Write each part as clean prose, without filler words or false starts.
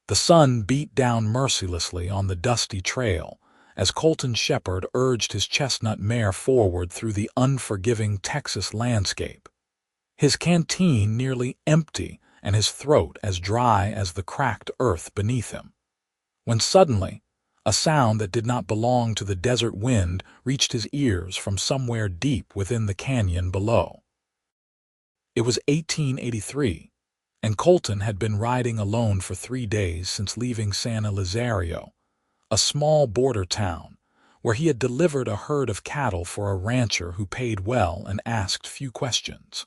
The sun beat down mercilessly on the dusty trail as Colton Shepard urged his chestnut mare forward through the unforgiving Texas landscape, his canteen nearly empty and his throat as dry as the cracked earth beneath him. When suddenly, a sound that did not belong to the desert wind reached his ears from somewhere deep within the canyon below. It was 1883, and Colton had been riding alone for 3 days since leaving San Elizario, a small border town where he had delivered a herd of cattle for a rancher who paid well and asked few questions.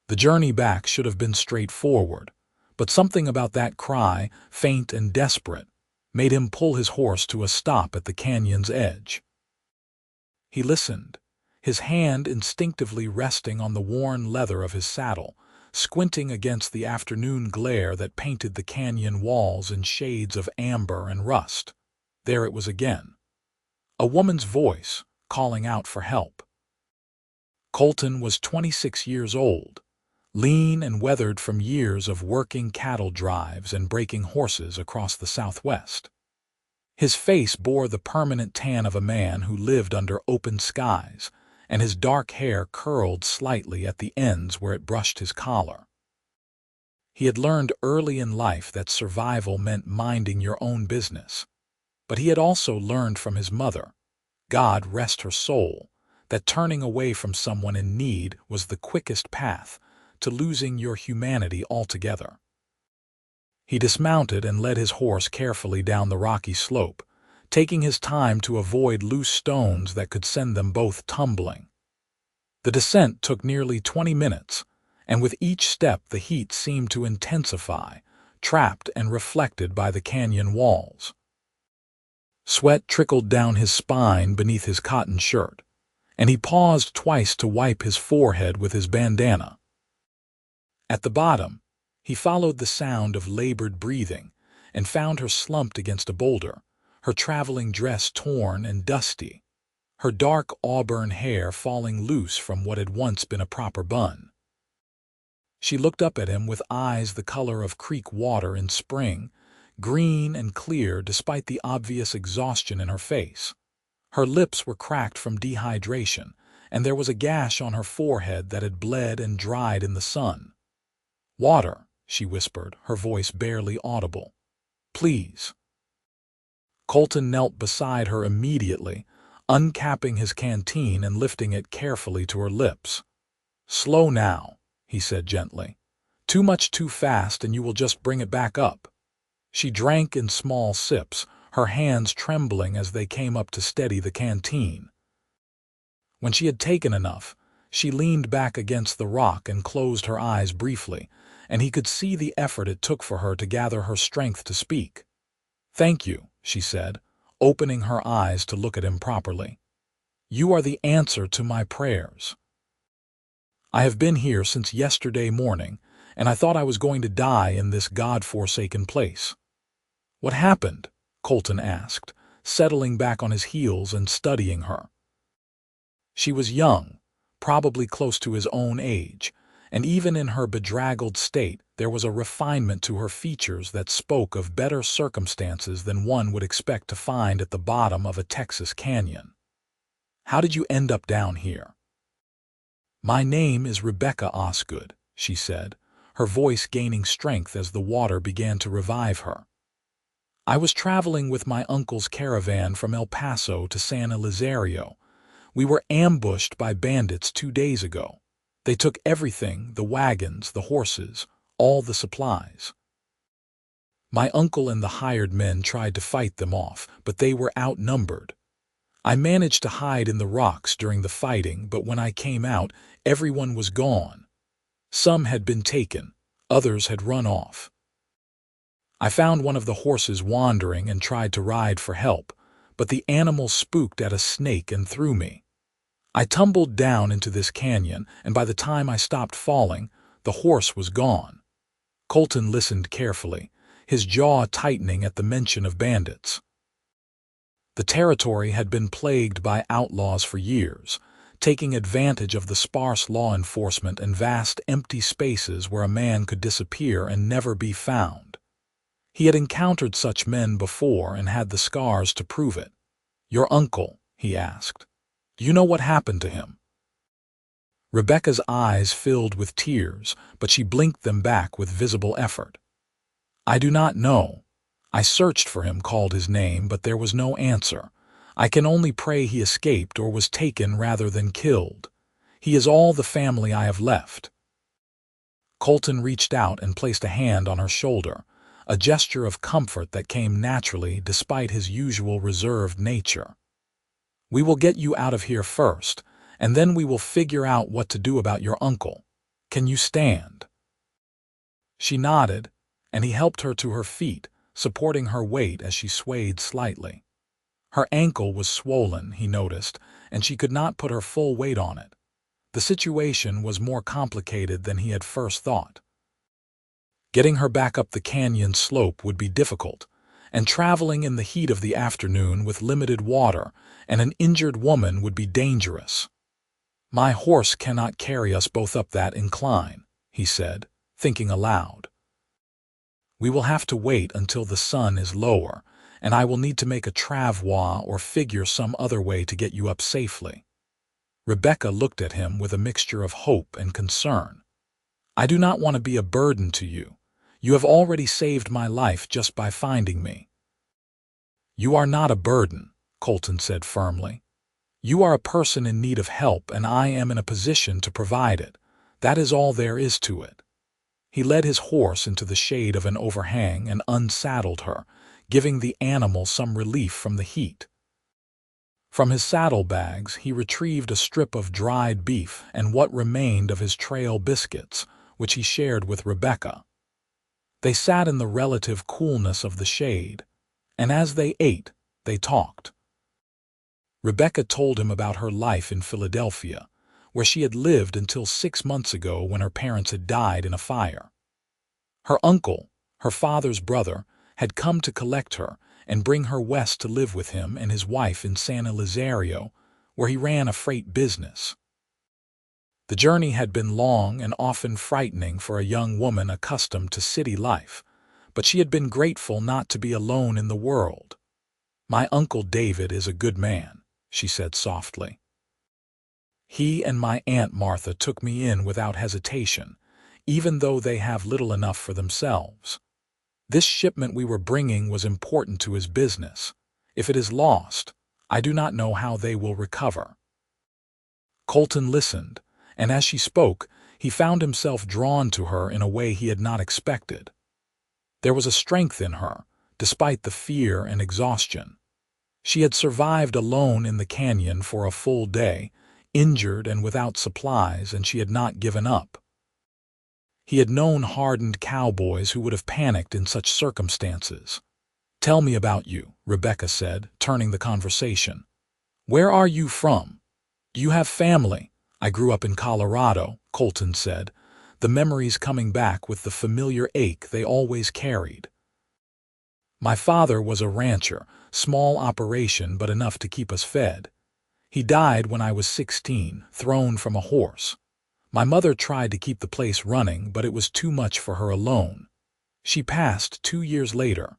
The journey back should have been straightforward, but something about that cry, faint and desperate, made him pull his horse to a stop at the canyon's edge. He listened, his hand instinctively resting on the worn leather of his saddle, squinting against the afternoon glare that painted the canyon walls in shades of amber and rust. There it was again. A woman's voice, calling out for help. Colton was 26 years old, lean and weathered from years of working cattle drives and breaking horses across the Southwest. His face bore the permanent tan of a man who lived under open skies, and his dark hair curled slightly at the ends where it brushed his collar. He had learned early in life that survival meant minding your own business, but he had also learned from his mother, God rest her soul, that turning away from someone in need was the quickest path to losing your humanity altogether. He dismounted and led his horse carefully down the rocky slope, taking his time to avoid loose stones that could send them both tumbling. The descent took nearly 20 minutes, and with each step the heat seemed to intensify, trapped and reflected by the canyon walls. Sweat trickled down his spine beneath his cotton shirt, and he paused twice to wipe his forehead with his bandana. At the bottom, he followed the sound of labored breathing and found her slumped against a boulder, her traveling dress torn and dusty, her dark auburn hair falling loose from what had once been a proper bun. She looked up at him with eyes the color of creek water in spring, green and clear despite the obvious exhaustion in her face. Her lips were cracked from dehydration, and there was a gash on her forehead that had bled and dried in the sun. "Water," she whispered, her voice barely audible. "Please." Colton knelt beside her immediately, uncapping his canteen and lifting it carefully to her lips. "Slow now," he said gently. "Too much too fast and you will just bring it back up." She drank in small sips, her hands trembling as they came up to steady the canteen. When she had taken enough, she leaned back against the rock and closed her eyes briefly, and he could see the effort it took for her to gather her strength to speak. "Thank you," she said, opening her eyes to look at him properly. "You are the answer to my prayers. I have been here since yesterday morning, and I thought I was going to die in this God-forsaken place." "What happened?" Colton asked, settling back on his heels and studying her. She was young, probably close to his own age, and even in her bedraggled state there was a refinement to her features that spoke of better circumstances than one would expect to find at the bottom of a Texas canyon. "How did you end up down here?" "My name is Rebecca Osgood," she said, her voice gaining strength as the water began to revive her. "I was traveling with my uncle's caravan from El Paso to San Elizario. We were ambushed by bandits 2 days ago. They took everything, the wagons, the horses, all the supplies. My uncle and the hired men tried to fight them off, but they were outnumbered. I managed to hide in the rocks during the fighting, but when I came out, everyone was gone. Some had been taken, others had run off. I found one of the horses wandering and tried to ride for help, but the animal spooked at a snake and threw me. I tumbled down into this canyon, and by the time I stopped falling, the horse was gone." Colton listened carefully, his jaw tightening at the mention of bandits. The territory had been plagued by outlaws for years, taking advantage of the sparse law enforcement and vast empty spaces where a man could disappear and never be found. He had encountered such men before and had the scars to prove it. "Your uncle," he asked. "Do you know what happened to him?" Rebecca's eyes filled with tears, but she blinked them back with visible effort. "I do not know. I searched for him, called his name, but there was no answer. I can only pray he escaped or was taken rather than killed. He is all the family I have left." Colton reached out and placed a hand on her shoulder, a gesture of comfort that came naturally despite his usual reserved nature. "We will get you out of here first, and then we will figure out what to do about your uncle. Can you stand?" She nodded, and he helped her to her feet, supporting her weight as she swayed slightly. Her ankle was swollen, he noticed, and she could not put her full weight on it. The situation was more complicated than he had first thought. Getting her back up the canyon slope would be difficult, and traveling in the heat of the afternoon with limited water and an injured woman would be dangerous. "My horse cannot carry us both up that incline," he said, thinking aloud. "We will have to wait until the sun is lower, and I will need to make a travois or figure some other way to get you up safely." Rebecca looked at him with a mixture of hope and concern. "I do not want to be a burden to you. You have already saved my life just by finding me." "You are not a burden," Colton said firmly. "You are a person in need of help, and I am in a position to provide it. That is all there is to it." He led his horse into the shade of an overhang and unsaddled her, giving the animal some relief from the heat. From his saddlebags, he retrieved a strip of dried beef and what remained of his trail biscuits, which he shared with Rebecca. They sat in the relative coolness of the shade, and as they ate, they talked. Rebecca told him about her life in Philadelphia, where she had lived until 6 months ago when her parents had died in a fire. Her uncle, her father's brother, had come to collect her and bring her west to live with him and his wife in San Elizario, where he ran a freight business. The journey had been long and often frightening for a young woman accustomed to city life, but she had been grateful not to be alone in the world. "My Uncle David is a good man," she said softly. "He and my Aunt Martha took me in without hesitation, even though they have little enough for themselves. This shipment we were bringing was important to his business. If it is lost, I do not know how they will recover." Colton listened, and as she spoke, he found himself drawn to her in a way he had not expected. There was a strength in her, despite the fear and exhaustion. She had survived alone in the canyon for a full day, injured and without supplies, and she had not given up. He had known hardened cowboys who would have panicked in such circumstances. "Tell me about you," Rebecca said, turning the conversation. "Where are you from? Do you have family?" "I grew up in Colorado," Colton said, the memories coming back with the familiar ache they always carried. "My father was a rancher, small operation but enough to keep us fed. He died when I was 16, thrown from a horse. My mother tried to keep the place running, but it was too much for her alone. She passed 2 years later.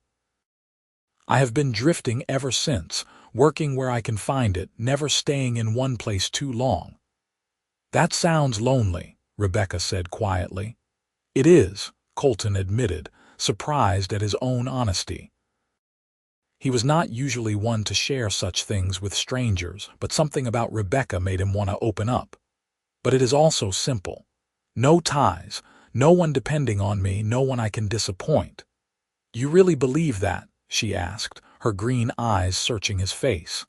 I have been drifting ever since, working where I can find it, never staying in one place too long." "That sounds lonely," Rebecca said quietly. "It is," Colton admitted, surprised at his own honesty. He was not usually one to share such things with strangers, but something about Rebecca made him want to open up. "But it is also simple. No ties, no one depending on me, no one I can disappoint." "You really believe that?" she asked, her green eyes searching his face.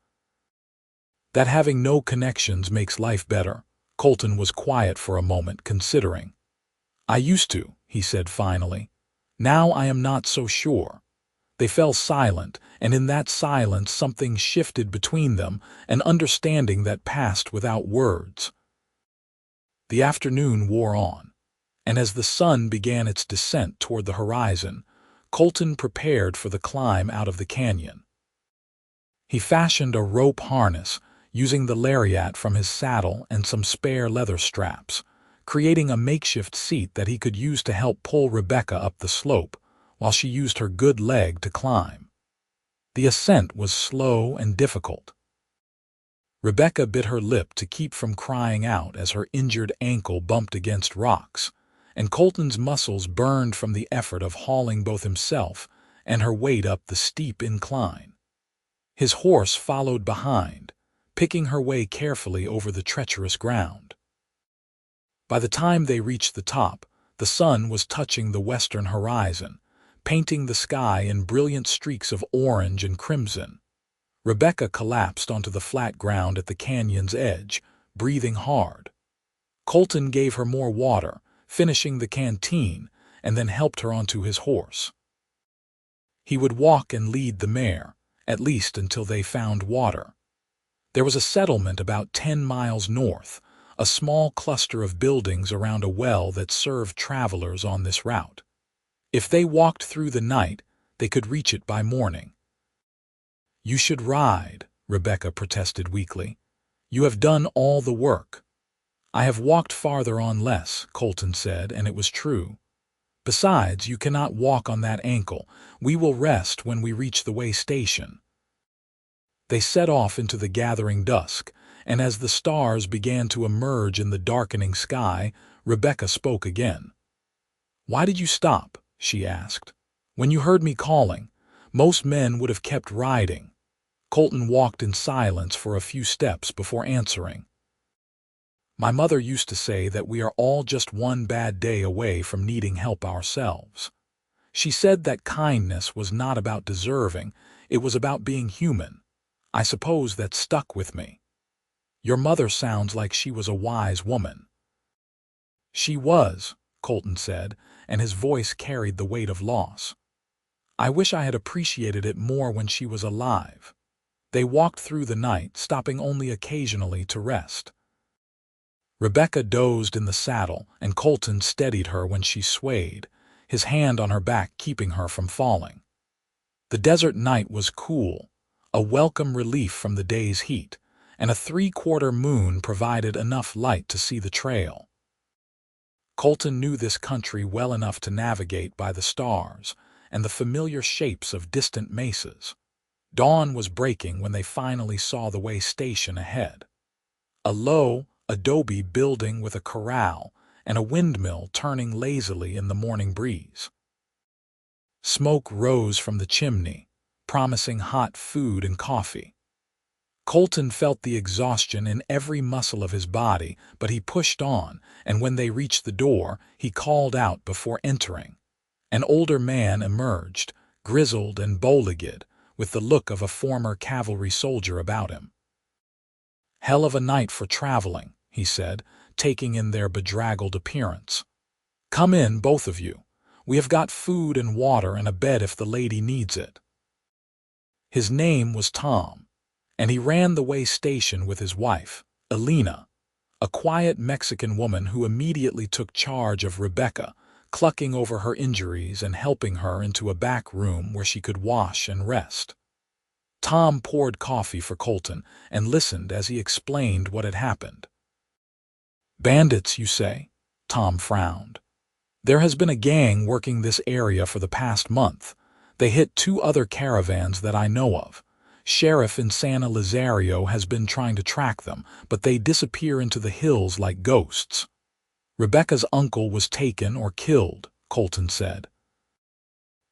"That having no connections makes life better?" Colton was quiet for a moment, considering. "I used to," he said finally. "Now I am not so sure." They fell silent, and in that silence something shifted between them, an understanding that passed without words. The afternoon wore on, and as the sun began its descent toward the horizon, Colton prepared for the climb out of the canyon. He fashioned a rope harness, using the lariat from his saddle and some spare leather straps, creating a makeshift seat that he could use to help pull Rebecca up the slope, while she used her good leg to climb. The ascent was slow and difficult. Rebecca bit her lip to keep from crying out as her injured ankle bumped against rocks, and Colton's muscles burned from the effort of hauling both himself and her weight up the steep incline. His horse followed behind, picking her way carefully over the treacherous ground. By the time they reached the top, the sun was touching the western horizon, painting the sky in brilliant streaks of orange and crimson. Rebecca collapsed onto the flat ground at the canyon's edge, breathing hard. Colton gave her more water, finishing the canteen, and then helped her onto his horse. He would walk and lead the mare, at least until they found water. There was a settlement about 10 miles north, a small cluster of buildings around a well that served travelers on this route. If they walked through the night, they could reach it by morning. "You should ride," Rebecca protested weakly. "You have done all the work." "I have walked farther on less," Colton said, and it was true. "Besides, you cannot walk on that ankle. We will rest when we reach the way station." They set off into the gathering dusk, and as the stars began to emerge in the darkening sky, Rebecca spoke again. "Why did you stop?" she asked. "When you heard me calling, most men would have kept riding." Colton walked in silence for a few steps before answering. "My mother used to say that we are all just one bad day away from needing help ourselves. She said that kindness was not about deserving, it was about being human. I suppose that stuck with me." "Your mother sounds like she was a wise woman." "She was," Colton said, and his voice carried the weight of loss. "I wish I had appreciated it more when she was alive." They walked through the night, stopping only occasionally to rest. Rebecca dozed in the saddle, and Colton steadied her when she swayed, his hand on her back keeping her from falling. The desert night was cool, a welcome relief from the day's heat, and a 3/4 moon provided enough light to see the trail. Colton knew this country well enough to navigate by the stars and the familiar shapes of distant mesas. Dawn was breaking when they finally saw the way station ahead. A low, adobe building with a corral and a windmill turning lazily in the morning breeze. Smoke rose from the chimney, promising hot food and coffee. Colton felt the exhaustion in every muscle of his body, but he pushed on, and when they reached the door, he called out before entering. An older man emerged, grizzled and bow-legged, with the look of a former cavalry soldier about him. "Hell of a night for traveling," he said, taking in their bedraggled appearance. "Come in, both of you. We have got food and water and a bed if the lady needs it." His name was Tom, and he ran the way station with his wife, Elena, a quiet Mexican woman who immediately took charge of Rebecca, clucking over her injuries and helping her into a back room where she could wash and rest. Tom poured coffee for Colton and listened as he explained what had happened. "Bandits, you say?" Tom frowned. "There has been a gang working this area for the past month. They hit 2 other caravans that I know of. Sheriff in Santa Lazario has been trying to track them, but they disappear into the hills like ghosts." "Rebecca's uncle was taken or killed," Colton said.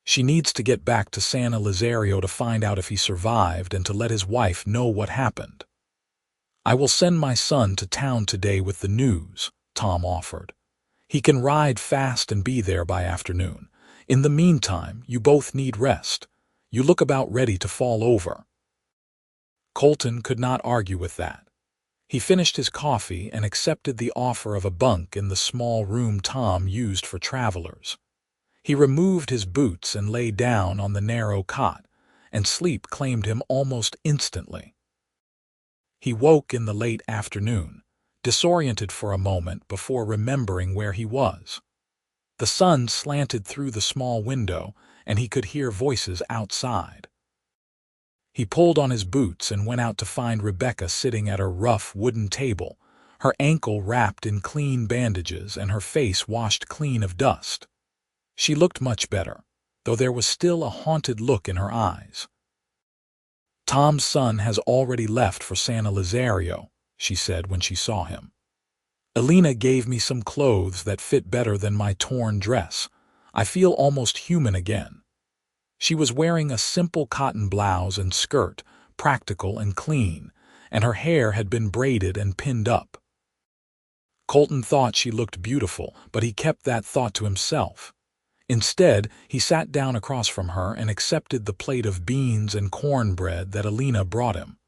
"She needs to get back to Santa Lazario to find out if he survived and to let his wife know what happened." "I will send my son to town today with the news," Tom offered. "He can ride fast and be there by afternoon. In the meantime, you both need rest. You look about ready to fall over." Colton could not argue with that. He finished his coffee and accepted the offer of a bunk in the small room Tom used for travelers. He removed his boots and lay down on the narrow cot, and sleep claimed him almost instantly. He woke in the late afternoon, disoriented for a moment before remembering where he was. The sun slanted through the small window, and he could hear voices outside. He pulled on his boots and went out to find Rebecca sitting at her rough wooden table, her ankle wrapped in clean bandages and her face washed clean of dust. She looked much better, though there was still a haunted look in her eyes. "Tom's son has already left for San Elizario," she said when she saw him. "Elena gave me some clothes that fit better than my torn dress. I feel almost human again." She was wearing a simple cotton blouse and skirt, practical and clean, and her hair had been braided and pinned up. Colton thought she looked beautiful, but he kept that thought to himself. Instead, he sat down across from her and accepted the plate of beans and cornbread that Elena brought him.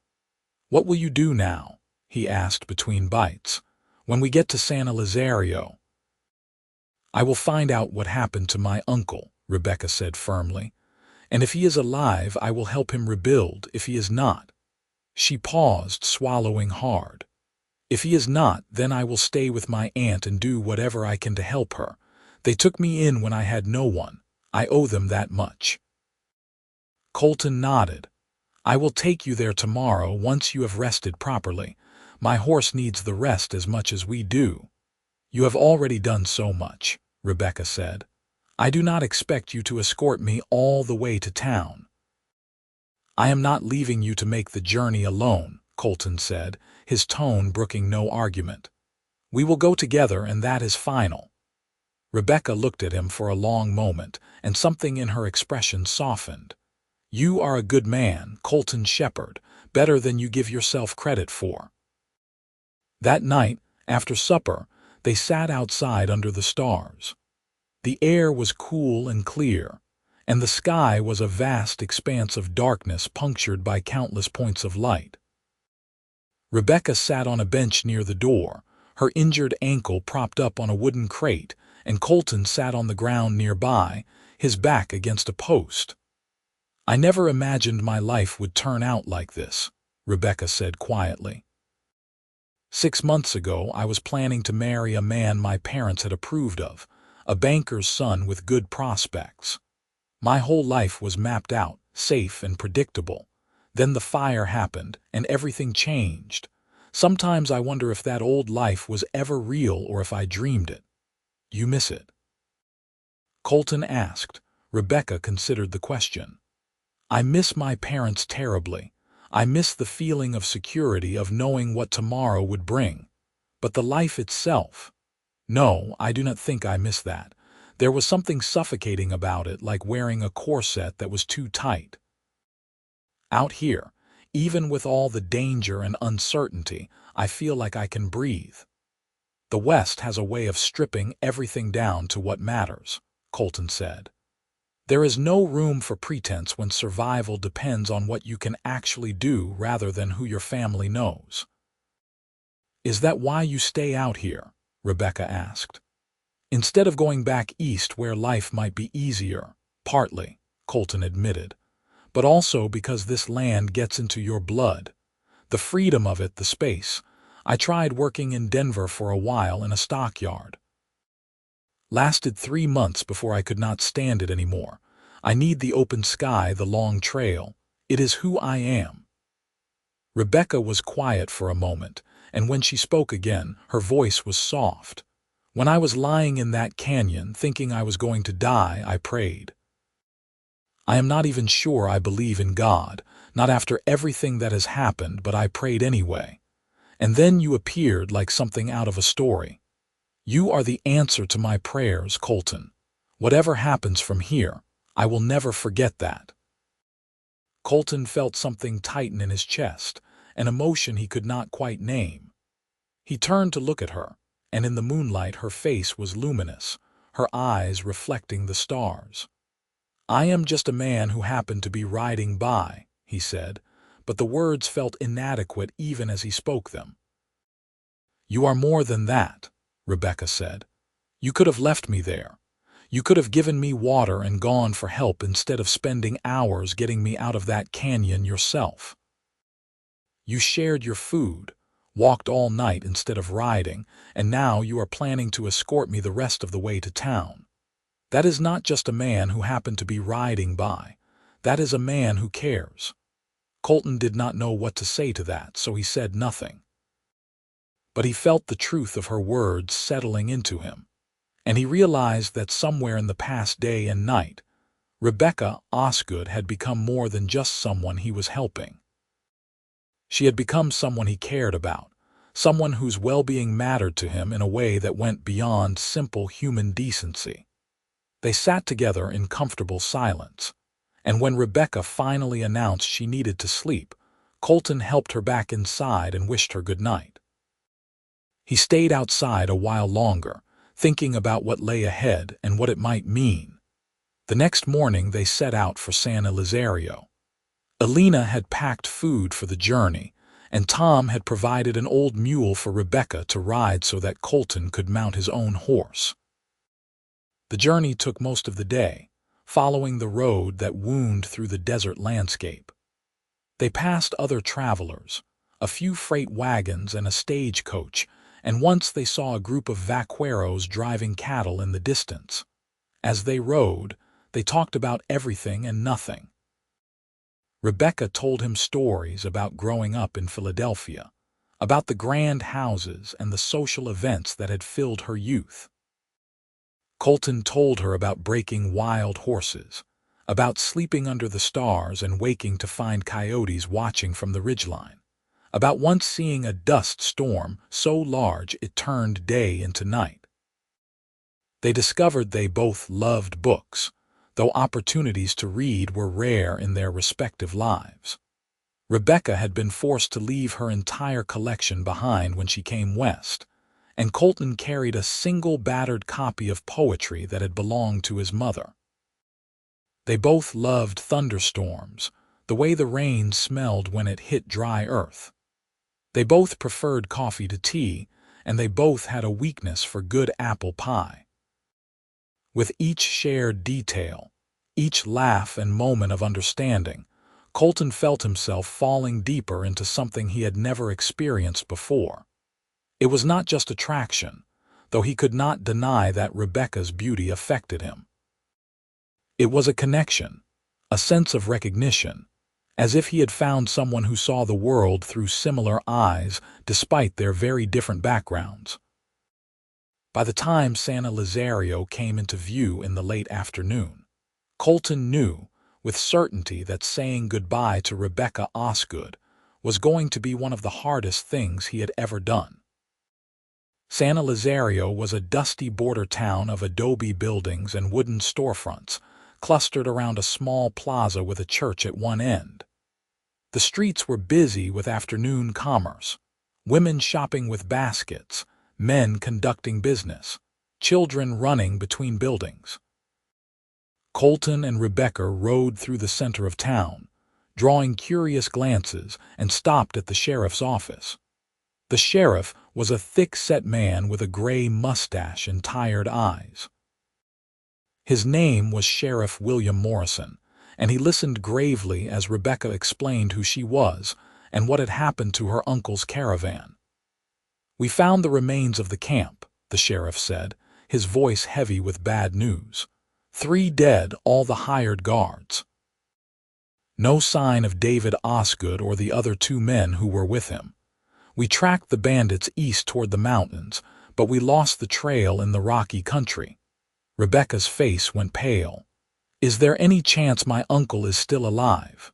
"What will you do now?" he asked between bites. "When we get to San Elizario?" "I will find out what happened to my uncle," Rebecca said firmly. "And if he is alive, I will help him rebuild. If he is not—" She paused, swallowing hard. "If he is not, then I will stay with my aunt and do whatever I can to help her. They took me in when I had no one. I owe them that much." Colton nodded. "I will take you there tomorrow once you have rested properly. My horse needs the rest as much as we do." "You have already done so much," Rebecca said. "I do not expect you to escort me all the way to town." "I am not leaving you to make the journey alone," Colton said, his tone brooking no argument. "We will go together, and that is final." Rebecca looked at him for a long moment, and something in her expression softened. "You are a good man, Colton Shepard, better than you give yourself credit for." That night, after supper, they sat outside under the stars. The air was cool and clear, and the sky was a vast expanse of darkness punctured by countless points of light. Rebecca sat on a bench near the door, her injured ankle propped up on a wooden crate, and Colton sat on the ground nearby, his back against a post. "I never imagined my life would turn out like this," Rebecca said quietly. 6 months ago, I was planning to marry a man my parents had approved of, a banker's son with good prospects. My whole life was mapped out, safe and predictable. Then the fire happened, and everything changed. Sometimes I wonder if that old life was ever real or if I dreamed it. You miss it?" Colton asked. Rebecca considered the question. "I miss my parents terribly. I miss the feeling of security, of knowing what tomorrow would bring. But the life itself? No, I do not think I miss that. There was something suffocating about it, like wearing a corset that was too tight. Out here, even with all the danger and uncertainty, I feel like I can breathe. The West has a way of stripping everything down to what matters," Colton said. "There is no room for pretense when survival depends on what you can actually do rather than who your family knows." "Is that why you stay out here?" Rebecca asked. "Instead of going back east where life might be easier?" "Partly," Colton admitted. "But also because this land gets into your blood. The freedom of it, the space. I tried working in Denver for a while in a stockyard. Lasted 3 months before I could not stand it anymore. I need the open sky, the long trail. It is who I am." Rebecca was quiet for a moment, and when she spoke again, her voice was soft. "When I was lying in that canyon, thinking I was going to die, I prayed. I am not even sure I believe in God, not after everything that has happened, but I prayed anyway. And then you appeared like something out of a story. You are the answer to my prayers, Colton. Whatever happens from here, I will never forget that." Colton felt something tighten in his chest, an emotion he could not quite name. He turned to look at her, and in the moonlight her face was luminous, her eyes reflecting the stars. "I am just a man who happened to be riding by," he said, but the words felt inadequate even as he spoke them. "You are more than that," Rebecca said. "You could have left me there. You could have given me water and gone for help instead of spending hours getting me out of that canyon yourself. You shared your food, walked all night instead of riding, and now you are planning to escort me the rest of the way to town. That is not just a man who happened to be riding by. That is a man who cares." Colton did not know what to say to that, so he said nothing. But he felt the truth of her words settling into him, and he realized that somewhere in the past day and night, Rebecca Osgood had become more than just someone he was helping. She had become someone he cared about, someone whose well-being mattered to him in a way that went beyond simple human decency. They sat together in comfortable silence, and when Rebecca finally announced she needed to sleep, Colton helped her back inside and wished her good night. He stayed outside a while longer, thinking about what lay ahead and what it might mean. The next morning they set out for San Elizario. Alina had packed food for the journey, and Tom had provided an old mule for Rebecca to ride so that Colton could mount his own horse. The journey took most of the day, following the road that wound through the desert landscape. They passed other travelers, a few freight wagons and a stagecoach, and once they saw a group of vaqueros driving cattle in the distance. As they rode, they talked about everything and nothing. Rebecca told him stories about growing up in Philadelphia, about the grand houses and the social events that had filled her youth. Colton told her about breaking wild horses, about sleeping under the stars and waking to find coyotes watching from the ridgeline, about once seeing a dust storm so large it turned day into night. They discovered they both loved books, though opportunities to read were rare in their respective lives. Rebecca had been forced to leave her entire collection behind when she came west, and Colton carried a single battered copy of poetry that had belonged to his mother. They both loved thunderstorms, the way the rain smelled when it hit dry earth. They both preferred coffee to tea, and they both had a weakness for good apple pie. With each shared detail, each laugh and moment of understanding, Colton felt himself falling deeper into something he had never experienced before. It was not just attraction, though he could not deny that Rebecca's beauty affected him. It was a connection, a sense of recognition, as if he had found someone who saw the world through similar eyes despite their very different backgrounds. By the time San Elizario came into view in the late afternoon, Colton knew with certainty that saying goodbye to Rebecca Osgood was going to be one of the hardest things he had ever done. San Elizario was a dusty border town of adobe buildings and wooden storefronts, clustered around a small plaza with a church at one end. The streets were busy with afternoon commerce, women shopping with baskets, men conducting business, children running between buildings. Colton and Rebecca rode through the center of town, drawing curious glances, and stopped at the sheriff's office. The sheriff was a thick-set man with a gray mustache and tired eyes. His name was Sheriff William Morrison, and he listened gravely as Rebecca explained who she was and what had happened to her uncle's caravan. "We found the remains of the camp," the sheriff said, his voice heavy with bad news. 3 dead, all the hired guards. No sign of David Osgood or the other 2 men who were with him. We tracked the bandits east toward the mountains, but we lost the trail in the rocky country. Rebecca's face went pale. "Is there any chance my uncle is still alive?"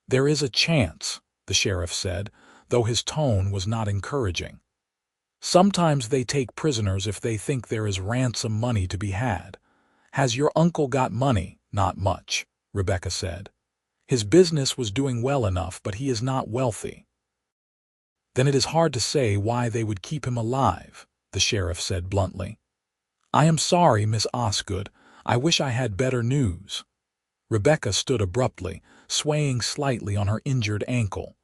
"There is a chance," the sheriff said, though his tone was not encouraging. "Sometimes they take prisoners if they think there is ransom money to be had. Has your uncle got money?" "Not much," Rebecca said. "His business was doing well enough, but he is not wealthy." "Then it is hard to say why they would keep him alive," the sheriff said bluntly. "I am sorry, Miss Osgood. I wish I had better news." Rebecca stood abruptly, swaying slightly on her injured ankle.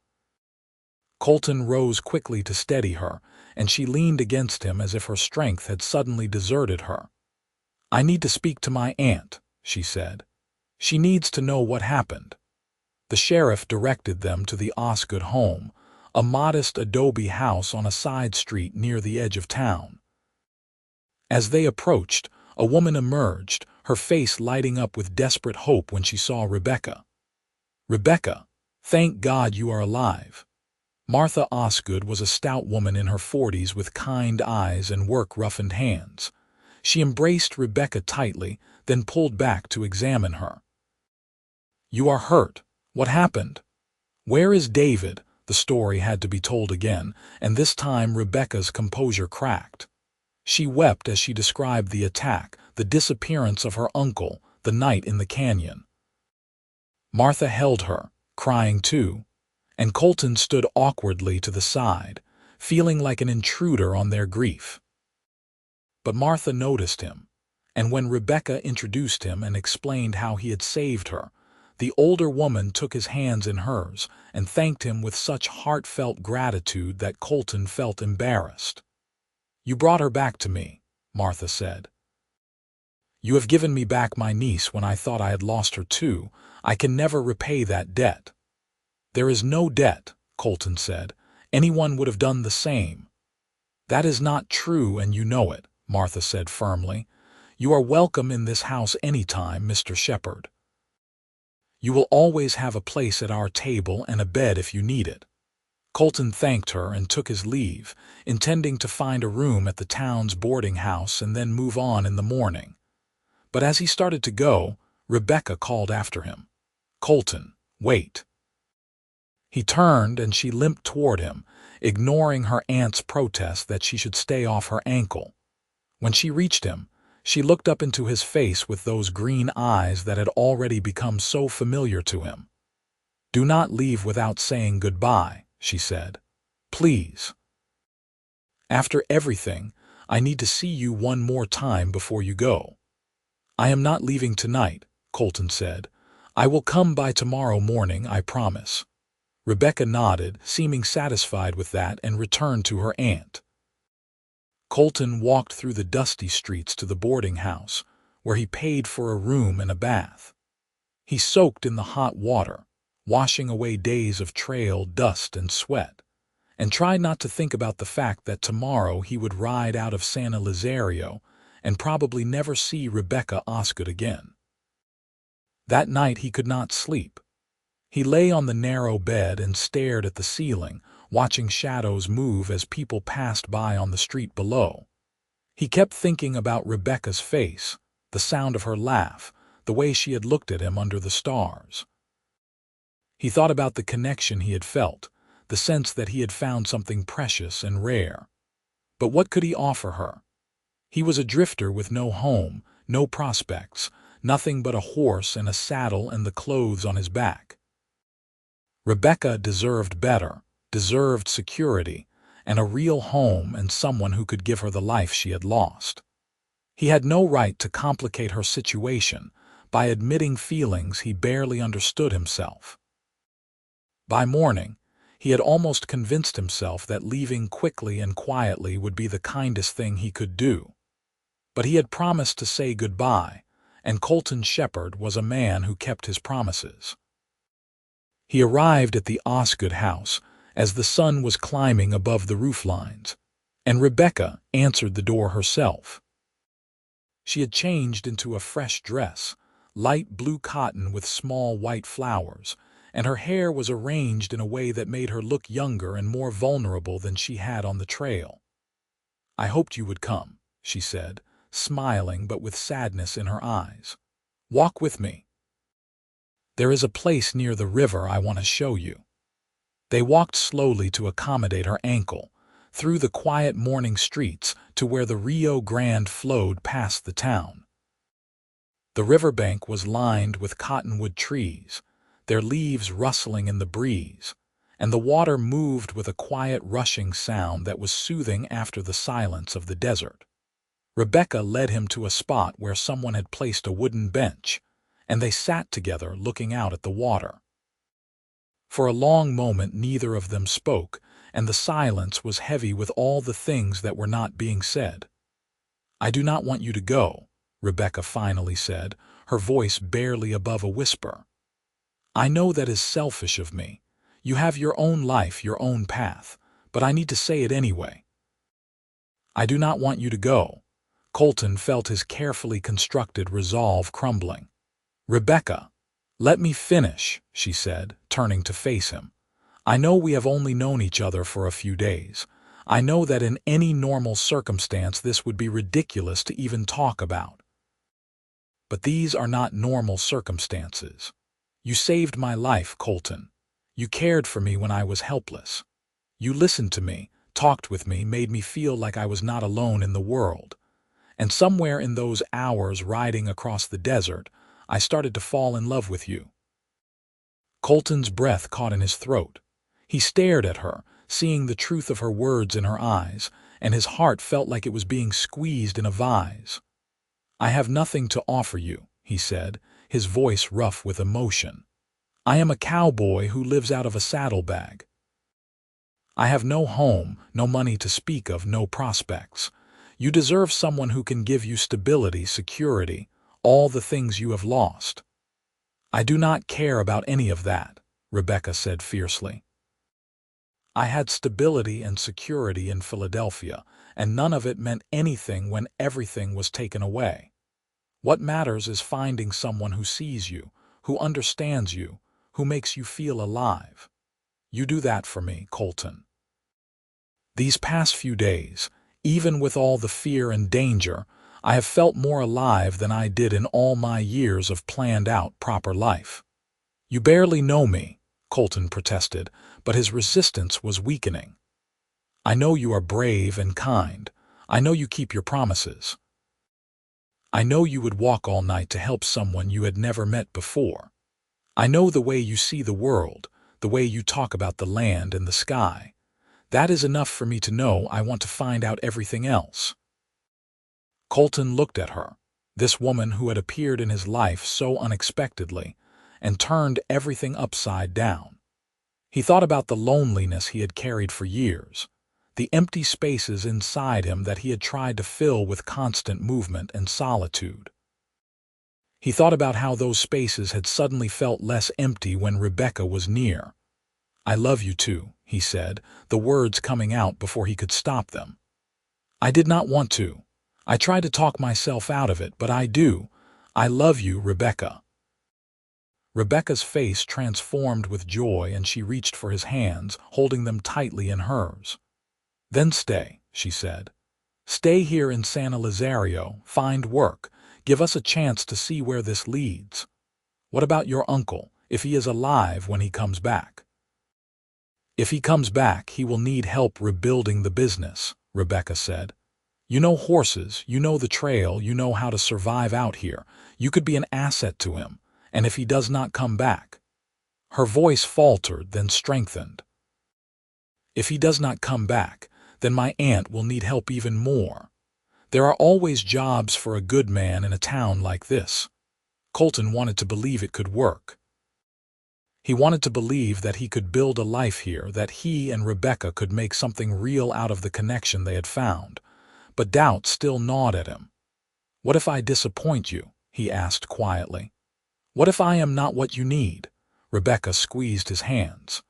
Colton rose quickly to steady her, and she leaned against him as if her strength had suddenly deserted her. "I need to speak to my aunt," she said. "She needs to know what happened." The sheriff directed them to the Osgood home, a modest adobe house on a side street near the edge of town. As they approached, a woman emerged, her face lighting up with desperate hope when she saw Rebecca. "Rebecca, thank God you are alive." Martha Osgood was a stout woman in her 40s with kind eyes and work-roughened hands. She embraced Rebecca tightly, then pulled back to examine her. "You are hurt. What happened? Where is David?" The story had to be told again, and this time Rebecca's composure cracked. She wept as she described the attack, the disappearance of her uncle, the night in the canyon. Martha held her, crying too, and Colton stood awkwardly to the side, feeling like an intruder on their grief. But Martha noticed him, and when Rebecca introduced him and explained how he had saved her, the older woman took his hands in hers and thanked him with such heartfelt gratitude that Colton felt embarrassed. "You brought her back to me," Martha said. "You have given me back my niece when I thought I had lost her too. I can never repay that debt." "There is no debt," Colton said. "Anyone would have done the same." "That is not true, and you know it," Martha said firmly. "You are welcome in this house any time, Mr. Shepard. You will always have a place at our table and a bed if you need it." Colton thanked her and took his leave, intending to find a room at the town's boarding house and then move on in the morning. But as he started to go, Rebecca called after him. "Colton, wait." He turned and she limped toward him, ignoring her aunt's protest that she should stay off her ankle. When she reached him, she looked up into his face with those green eyes that had already become so familiar to him. "Do not leave without saying goodbye," she said. "Please. After everything, I need to see you one more time before you go." "I am not leaving tonight," Colton said. "I will come by tomorrow morning, I promise." Rebecca nodded, seeming satisfied with that, and returned to her aunt. Colton walked through the dusty streets to the boarding house, where he paid for a room and a bath. He soaked in the hot water, washing away days of trail dust and sweat, and tried not to think about the fact that tomorrow he would ride out of San Elizario and probably never see Rebecca Osgood again. That night he could not sleep. He lay on the narrow bed and stared at the ceiling, watching shadows move as people passed by on the street below. He kept thinking about Rebecca's face, the sound of her laugh, the way she had looked at him under the stars. He thought about the connection he had felt, the sense that he had found something precious and rare. But what could he offer her? He was a drifter with no home, no prospects, nothing but a horse and a saddle and the clothes on his back. Rebecca deserved better, deserved security, and a real home and someone who could give her the life she had lost. He had no right to complicate her situation by admitting feelings he barely understood himself. By morning, he had almost convinced himself that leaving quickly and quietly would be the kindest thing he could do. But he had promised to say goodbye, and Colton Shepard was a man who kept his promises. He arrived at the Osgood house as the sun was climbing above the roof lines, and Rebecca answered the door herself. She had changed into a fresh dress, light blue cotton with small white flowers, and her hair was arranged in a way that made her look younger and more vulnerable than she had on the trail. "I hoped you would come," she said, smiling but with sadness in her eyes. "Walk with me. There is a place near the river I want to show you." They walked slowly to accommodate her ankle, through the quiet morning streets to where the Rio Grande flowed past the town. The riverbank was lined with cottonwood trees, their leaves rustling in the breeze, and the water moved with a quiet rushing sound that was soothing after the silence of the desert. Rebecca led him to a spot where someone had placed a wooden bench, and they sat together looking out at the water. For a long moment neither of them spoke, and the silence was heavy with all the things that were not being said. "I do not want you to go," Rebecca finally said, her voice barely above a whisper. "I know that is selfish of me. You have your own life, your own path, but I need to say it anyway. I do not want you to go." Colton felt his carefully constructed resolve crumbling. "Rebecca, let me finish," she said, turning to face him. "I know we have only known each other for a few days. I know that in any normal circumstance this would be ridiculous to even talk about. But these are not normal circumstances. You saved my life, Colton. You cared for me when I was helpless. You listened to me, talked with me, made me feel like I was not alone in the world. And somewhere in those hours riding across the desert, I started to fall in love with you." Colton's breath caught in his throat. He stared at her, seeing the truth of her words in her eyes, and his heart felt like it was being squeezed in a vise. "I have nothing to offer you," he said, his voice rough with emotion. "I am a cowboy who lives out of a saddlebag. I have no home, no money to speak of, no prospects. You deserve someone who can give you stability, security, all the things you have lost." "I do not care about any of that," Rebecca said fiercely. "I had stability and security in Philadelphia, and none of it meant anything when everything was taken away. What matters is finding someone who sees you, who understands you, who makes you feel alive. You do that for me, Colton." These past few days, even with all the fear and danger, I have felt more alive than I did in all my years of planned-out proper life. "You barely know me," Colton protested, but his resistance was weakening. "I know you are brave and kind. I know you keep your promises. I know you would walk all night to help someone you had never met before. I know the way you see the world, the way you talk about the land and the sky. That is enough for me to know I want to find out everything else." Colton looked at her, this woman who had appeared in his life so unexpectedly, and turned everything upside down. He thought about the loneliness he had carried for years, the empty spaces inside him that he had tried to fill with constant movement and solitude. He thought about how those spaces had suddenly felt less empty when Rebecca was near. "I love you too," he said, the words coming out before he could stop them. "I did not want to. I tried to talk myself out of it, but I do. I love you, Rebecca." Rebecca's face transformed with joy, and she reached for his hands, holding them tightly in hers. "Then stay," she said. "Stay here in San Elizario, find work, give us a chance to see where this leads. What about your uncle, if he is alive when he comes back?" "If he comes back, he will need help rebuilding the business," Rebecca said. "You know horses, you know the trail, you know how to survive out here. You could be an asset to him, and if he does not come back—" Her voice faltered, then strengthened. "If he does not come back, then my aunt will need help even more. There are always jobs for a good man in a town like this." Colton wanted to believe it could work. He wanted to believe that he could build a life here, that he and Rebecca could make something real out of the connection they had found. But doubt still gnawed at him. "What if I disappoint you?" he asked quietly. "What if I am not what you need?" Rebecca squeezed his hands.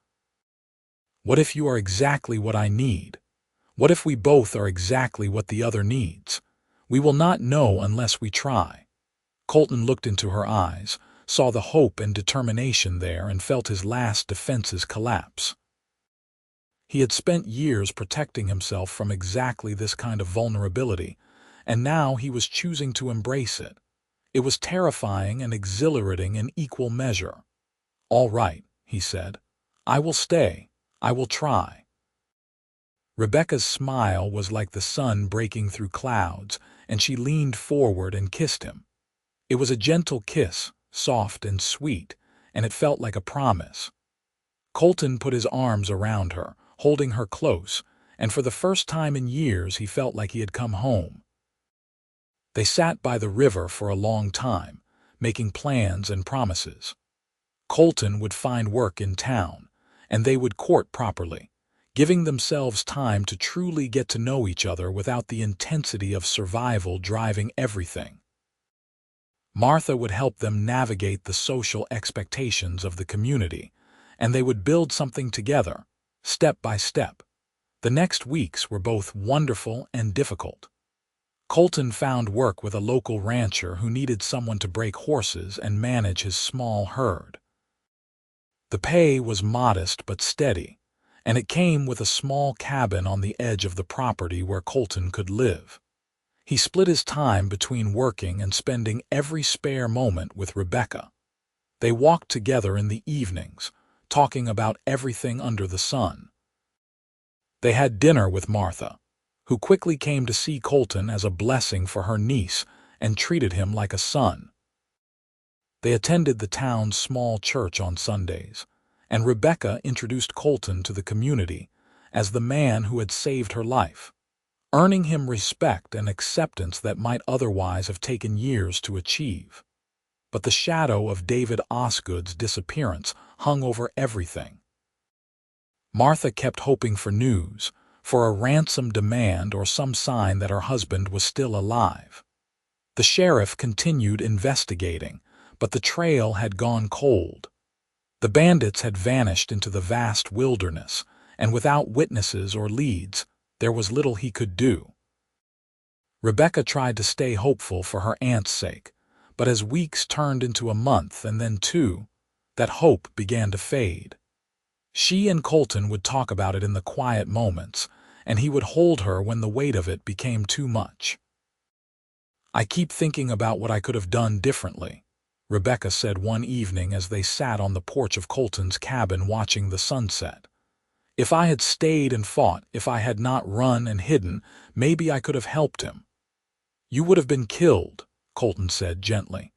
"What if you are exactly what I need? What if we both are exactly what the other needs? We will not know unless we try." Colton looked into her eyes, saw the hope and determination there, and felt his last defenses collapse. He had spent years protecting himself from exactly this kind of vulnerability, and now he was choosing to embrace it. It was terrifying and exhilarating in equal measure. "All right," he said. "I will stay. I will try." Rebecca's smile was like the sun breaking through clouds, and she leaned forward and kissed him. It was a gentle kiss, soft and sweet, and it felt like a promise. Colton put his arms around her, holding her close, and for the first time in years he felt like he had come home. They sat by the river for a long time, making plans and promises. Colton would find work in town, and they would court properly, giving themselves time to truly get to know each other without the intensity of survival driving everything. Martha would help them navigate the social expectations of the community, and they would build something together, step by step. The next weeks were both wonderful and difficult. Colton found work with a local rancher who needed someone to break horses and manage his small herd. The pay was modest but steady, and it came with a small cabin on the edge of the property where Colton could live. He split his time between working and spending every spare moment with Rebecca. They walked together in the evenings, talking about everything under the sun. They had dinner with Martha, who quickly came to see Colton as a blessing for her niece and treated him like a son. They attended the town's small church on Sundays, and Rebecca introduced Colton to the community as the man who had saved her life, earning him respect and acceptance that might otherwise have taken years to achieve. But the shadow of David Osgood's disappearance hung over everything. Martha kept hoping for news, for a ransom demand or some sign that her husband was still alive. The sheriff continued investigating, but the trail had gone cold. The bandits had vanished into the vast wilderness, and without witnesses or leads, there was little he could do. Rebecca tried to stay hopeful for her aunt's sake, but as weeks turned into a month and then two, that hope began to fade. She and Colton would talk about it in the quiet moments, and he would hold her when the weight of it became too much. "I keep thinking about what I could have done differently," Rebecca said one evening as they sat on the porch of Colton's cabin watching the sunset. "If I had stayed and fought, if I had not run and hidden, maybe I could have helped him." "You would have been killed," Colton said gently.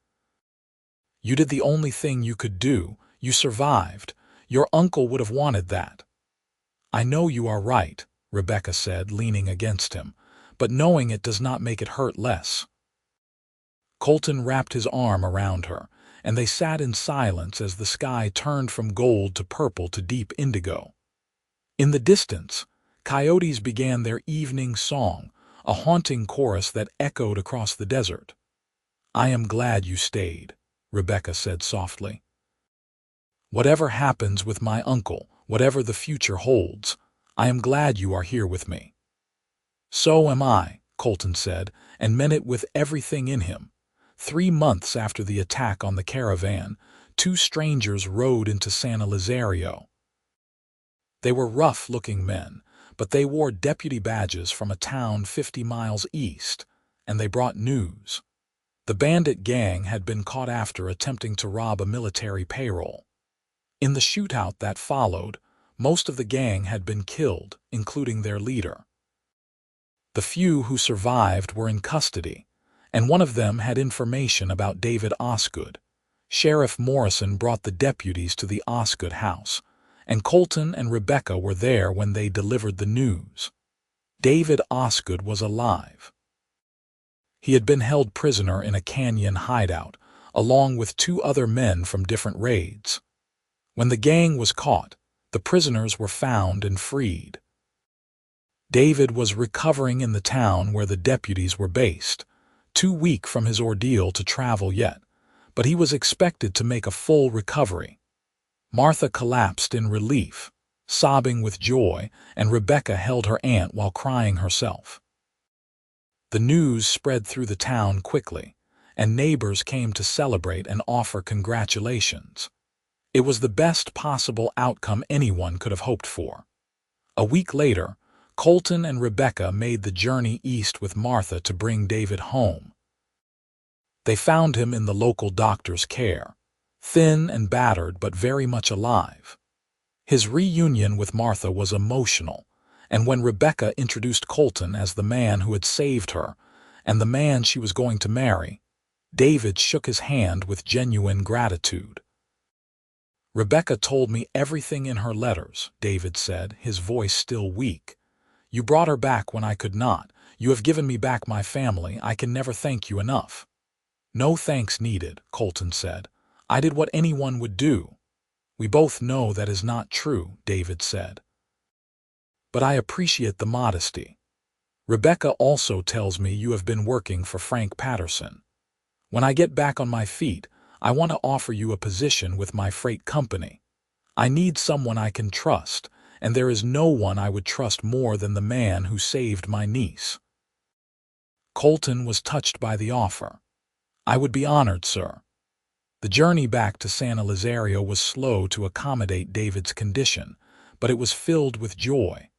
"You did the only thing you could do. You survived. Your uncle would have wanted that." "I know you are right," Rebecca said, leaning against him, "but knowing it does not make it hurt less." Colton wrapped his arm around her, and they sat in silence as the sky turned from gold to purple to deep indigo. In the distance, coyotes began their evening song, a haunting chorus that echoed across the desert. "I am glad you stayed," Rebecca said softly. "Whatever happens with my uncle, whatever the future holds, I am glad you are here with me." "So am I," Colton said, and meant it with everything in him. 3 months after the attack on the caravan, 2 strangers rode into San Elizario. They were rough-looking men, but they wore deputy badges from a town 50 miles east, and they brought news. The bandit gang had been caught after attempting to rob a military payroll. In the shootout that followed, most of the gang had been killed, including their leader. The few who survived were in custody, and one of them had information about David Osgood. Sheriff Morrison brought the deputies to the Osgood house, and Colton and Rebecca were there when they delivered the news. David Osgood was alive. He had been held prisoner in a canyon hideout, along with 2 other men from different raids. When the gang was caught, the prisoners were found and freed. David was recovering in the town where the deputies were based, too weak from his ordeal to travel yet, but he was expected to make a full recovery. Martha collapsed in relief, sobbing with joy, and Rebecca held her aunt while crying herself. The news spread through the town quickly, and neighbors came to celebrate and offer congratulations. It was the best possible outcome anyone could have hoped for. A week later, Colton and Rebecca made the journey east with Martha to bring David home. They found him in the local doctor's care, thin and battered but very much alive. His reunion with Martha was emotional, and when Rebecca introduced Colton as the man who had saved her and the man she was going to marry, David shook his hand with genuine gratitude. "Rebecca told me everything in her letters," David said, his voice still weak. "You brought her back when I could not. You have given me back my family. I can never thank you enough." "No thanks needed," Colton said. "I did what anyone would do." "We both know that is not true," David said. "But I appreciate the modesty. Rebecca also tells me you have been working for Frank Patterson. When I get back on my feet, I want to offer you a position with my freight company. I need someone I can trust, and there is no one I would trust more than the man who saved my niece." Colton was touched by the offer. "I would be honored, sir." The journey back to San Elizario was slow to accommodate David's condition, but it was filled with joy.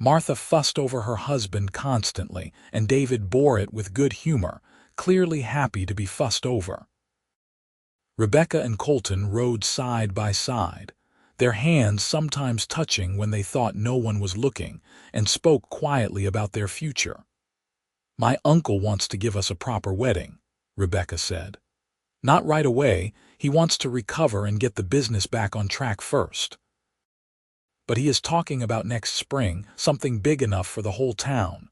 Martha fussed over her husband constantly, and David bore it with good humor, clearly happy to be fussed over. Rebecca and Colton rode side by side, their hands sometimes touching when they thought no one was looking, and spoke quietly about their future. "My uncle wants to give us a proper wedding," Rebecca said. "Not right away, he wants to recover and get the business back on track first. But he is talking about next spring, something big enough for the whole town."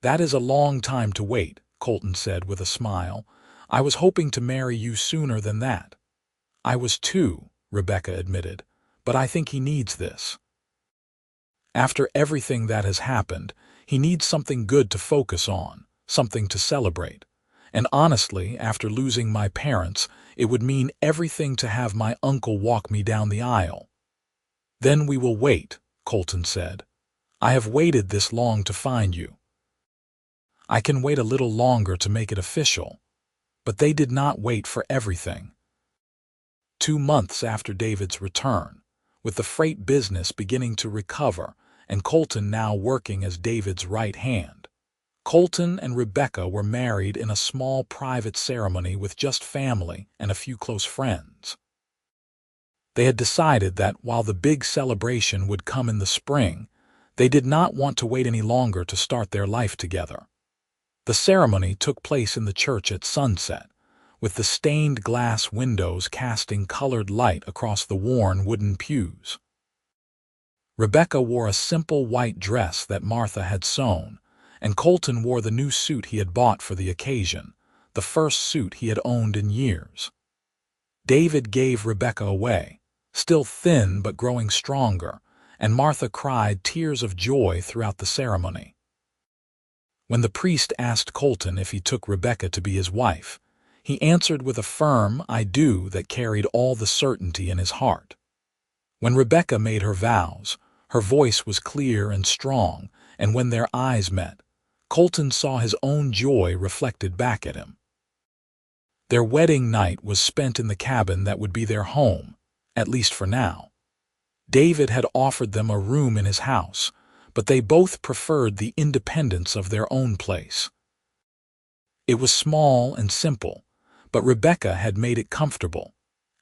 "That is a long time to wait," Colton said with a smile. "I was hoping to marry you sooner than that." "I was too," Rebecca admitted, "but I think he needs this. After everything that has happened, he needs something good to focus on, something to celebrate. And honestly, after losing my parents, it would mean everything to have my uncle walk me down the aisle." "Then we will wait," Colton said. "I have waited this long to find you. I can wait a little longer to make it official." But they did not wait for everything. 2 months after David's return, with the freight business beginning to recover and Colton now working as David's right hand, Colton and Rebecca were married in a small private ceremony with just family and a few close friends. They had decided that while the big celebration would come in the spring, they did not want to wait any longer to start their life together. The ceremony took place in the church at sunset, with the stained glass windows casting colored light across the worn wooden pews. Rebecca wore a simple white dress that Martha had sewn, and Colton wore the new suit he had bought for the occasion, the first suit he had owned in years. David gave Rebecca away, still thin but growing stronger, and Martha cried tears of joy throughout the ceremony. When the priest asked Colton if he took Rebecca to be his wife, he answered with a firm "I do" that carried all the certainty in his heart. When Rebecca made her vows, her voice was clear and strong, and when their eyes met, Colton saw his own joy reflected back at him. Their wedding night was spent in the cabin that would be their home, at least for now. David had offered them a room in his house, but they both preferred the independence of their own place. It was small and simple, but Rebecca had made it comfortable,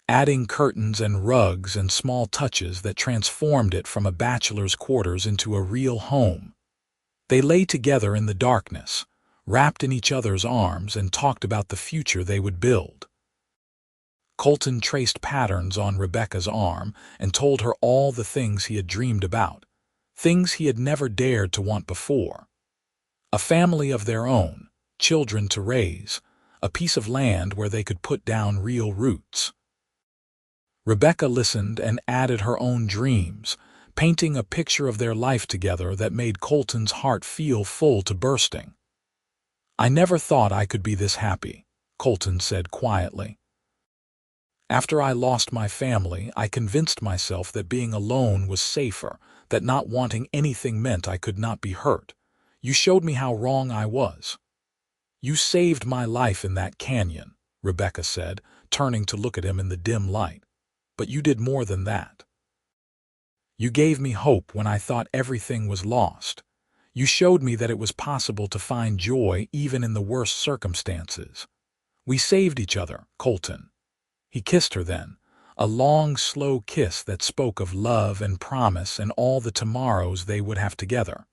adding curtains and rugs and small touches that transformed it from a bachelor's quarters into a real home. They lay together in the darkness, wrapped in each other's arms, and talked about the future they would build. Colton traced patterns on Rebecca's arm and told her all the things he had dreamed about, things he had never dared to want before. A family of their own, children to raise, a piece of land where they could put down real roots. Rebecca listened and added her own dreams, painting a picture of their life together that made Colton's heart feel full to bursting. "I never thought I could be this happy," Colton said quietly. "After I lost my family, I convinced myself that being alone was safer, that not wanting anything meant I could not be hurt. You showed me how wrong I was." "You saved my life in that canyon," Rebecca said, turning to look at him in the dim light. "But you did more than that. You gave me hope when I thought everything was lost. You showed me that it was possible to find joy even in the worst circumstances. We saved each other, Colton." He kissed her then, a long, slow kiss that spoke of love and promise and all the tomorrows they would have together.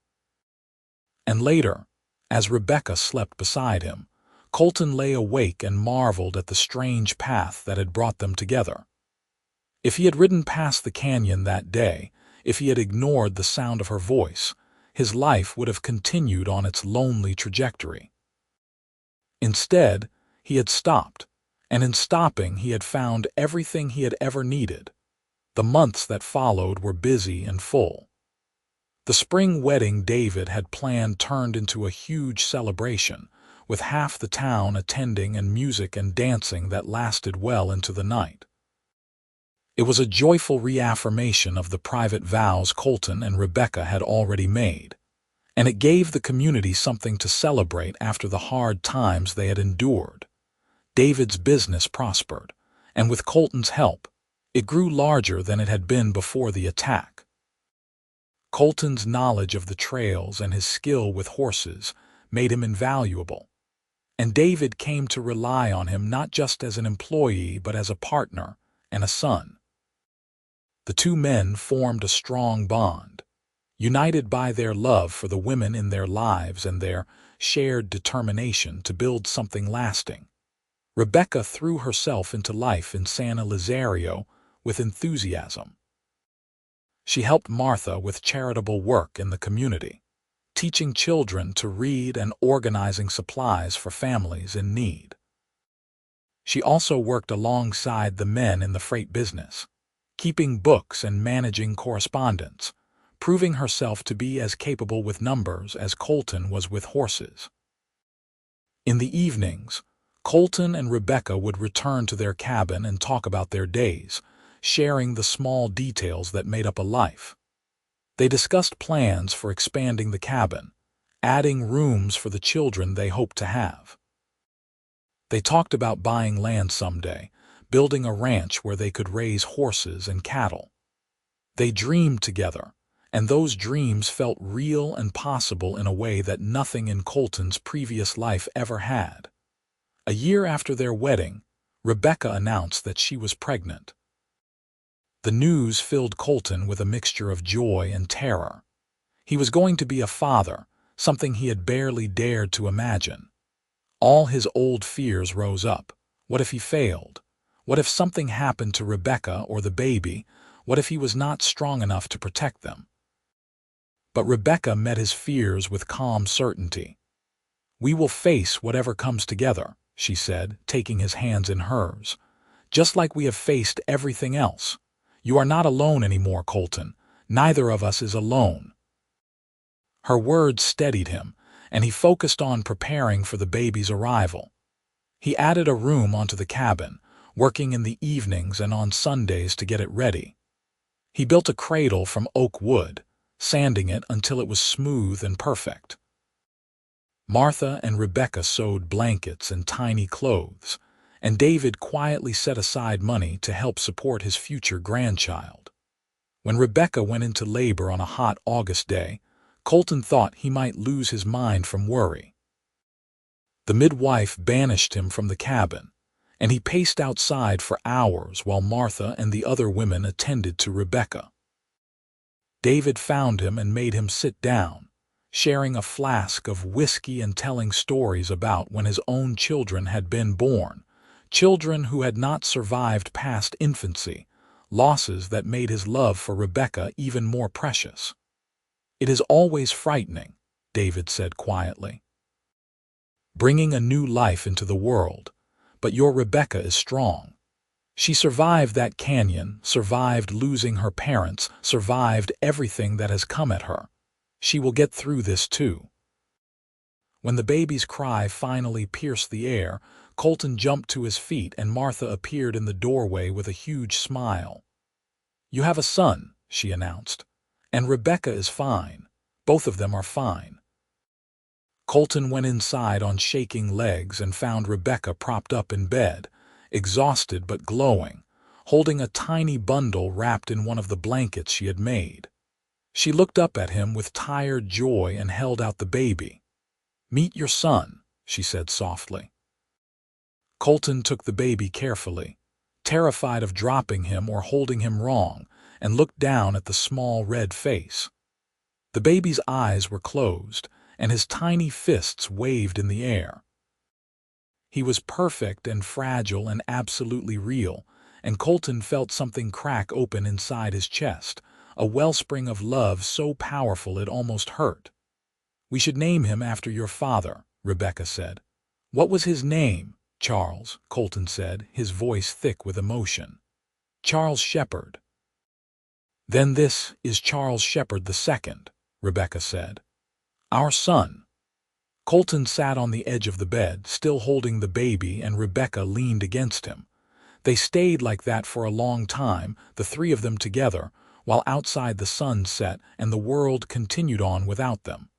And later, as Rebecca slept beside him, Colton lay awake and marveled at the strange path that had brought them together. If he had ridden past the canyon that day, if he had ignored the sound of her voice, his life would have continued on its lonely trajectory. Instead, he had stopped, and in stopping he had found everything he had ever needed. The months that followed were busy and full. The spring wedding David had planned turned into a huge celebration, with half the town attending and music and dancing that lasted well into the night. It was a joyful reaffirmation of the private vows Colton and Rebecca had already made, and it gave the community something to celebrate after the hard times they had endured. David's business prospered, and with Colton's help, it grew larger than it had been before the attack. Colton's knowledge of the trails and his skill with horses made him invaluable, and David came to rely on him not just as an employee but as a partner and a son. The two men formed a strong bond, united by their love for the women in their lives and their shared determination to build something lasting. Rebecca threw herself into life in San Elizario with enthusiasm. She helped Martha with charitable work in the community, teaching children to read and organizing supplies for families in need. She also worked alongside the men in the freight business, keeping books and managing correspondence, proving herself to be as capable with numbers as Colton was with horses. In the evenings, Colton and Rebecca would return to their cabin and talk about their days, sharing the small details that made up a life. They discussed plans for expanding the cabin, adding rooms for the children they hoped to have. They talked about buying land someday, building a ranch where they could raise horses and cattle. They dreamed together, and those dreams felt real and possible in a way that nothing in Colton's previous life ever had. A year after their wedding, Rebecca announced that she was pregnant. The news filled Colton with a mixture of joy and terror. He was going to be a father, something he had barely dared to imagine. All his old fears rose up. What if he failed? What if something happened to Rebecca or the baby? What if he was not strong enough to protect them? But Rebecca met his fears with calm certainty. "We will face whatever comes together," she said, taking his hands in hers. "Just like we have faced everything else. You are not alone anymore, Colton. Neither of us is alone." Her words steadied him, and he focused on preparing for the baby's arrival. He added a room onto the cabin, working in the evenings and on Sundays to get it ready. He built a cradle from oak wood, sanding it until it was smooth and perfect. Martha and Rebecca sewed blankets and tiny clothes, and David quietly set aside money to help support his future grandchild. When Rebecca went into labor on a hot August day, Colton thought he might lose his mind from worry. The midwife banished him from the cabin, and he paced outside for hours while Martha and the other women attended to Rebecca. David found him and made him sit down, sharing a flask of whiskey and telling stories about when his own children had been born, children who had not survived past infancy, losses that made his love for Rebecca even more precious. "It is always frightening," David said quietly, "bringing a new life into the world, but your Rebecca is strong. She survived that canyon, survived losing her parents, survived everything that has come at her. She will get through this too." When the baby's cry finally pierced the air, Colton jumped to his feet and Martha appeared in the doorway with a huge smile. "You have a son," she announced, "and Rebecca is fine. Both of them are fine." Colton went inside on shaking legs and found Rebecca propped up in bed, exhausted but glowing, holding a tiny bundle wrapped in one of the blankets she had made. She looked up at him with tired joy and held out the baby. "Meet your son," she said softly. Colton took the baby carefully, terrified of dropping him or holding him wrong, and looked down at the small red face. The baby's eyes were closed, and his tiny fists waved in the air. He was perfect and fragile and absolutely real, and Colton felt something crack open inside his chest, a wellspring of love so powerful it almost hurt. "We should name him after your father," Rebecca said. "What was his name?" "Charles," Colton said, his voice thick with emotion. "Charles Shepard." "Then this is Charles Shepard II, Rebecca said. "Our son." Colton sat on the edge of the bed, still holding the baby, and Rebecca leaned against him. They stayed like that for a long time, the three of them together, while outside the sun set and the world continued on without them.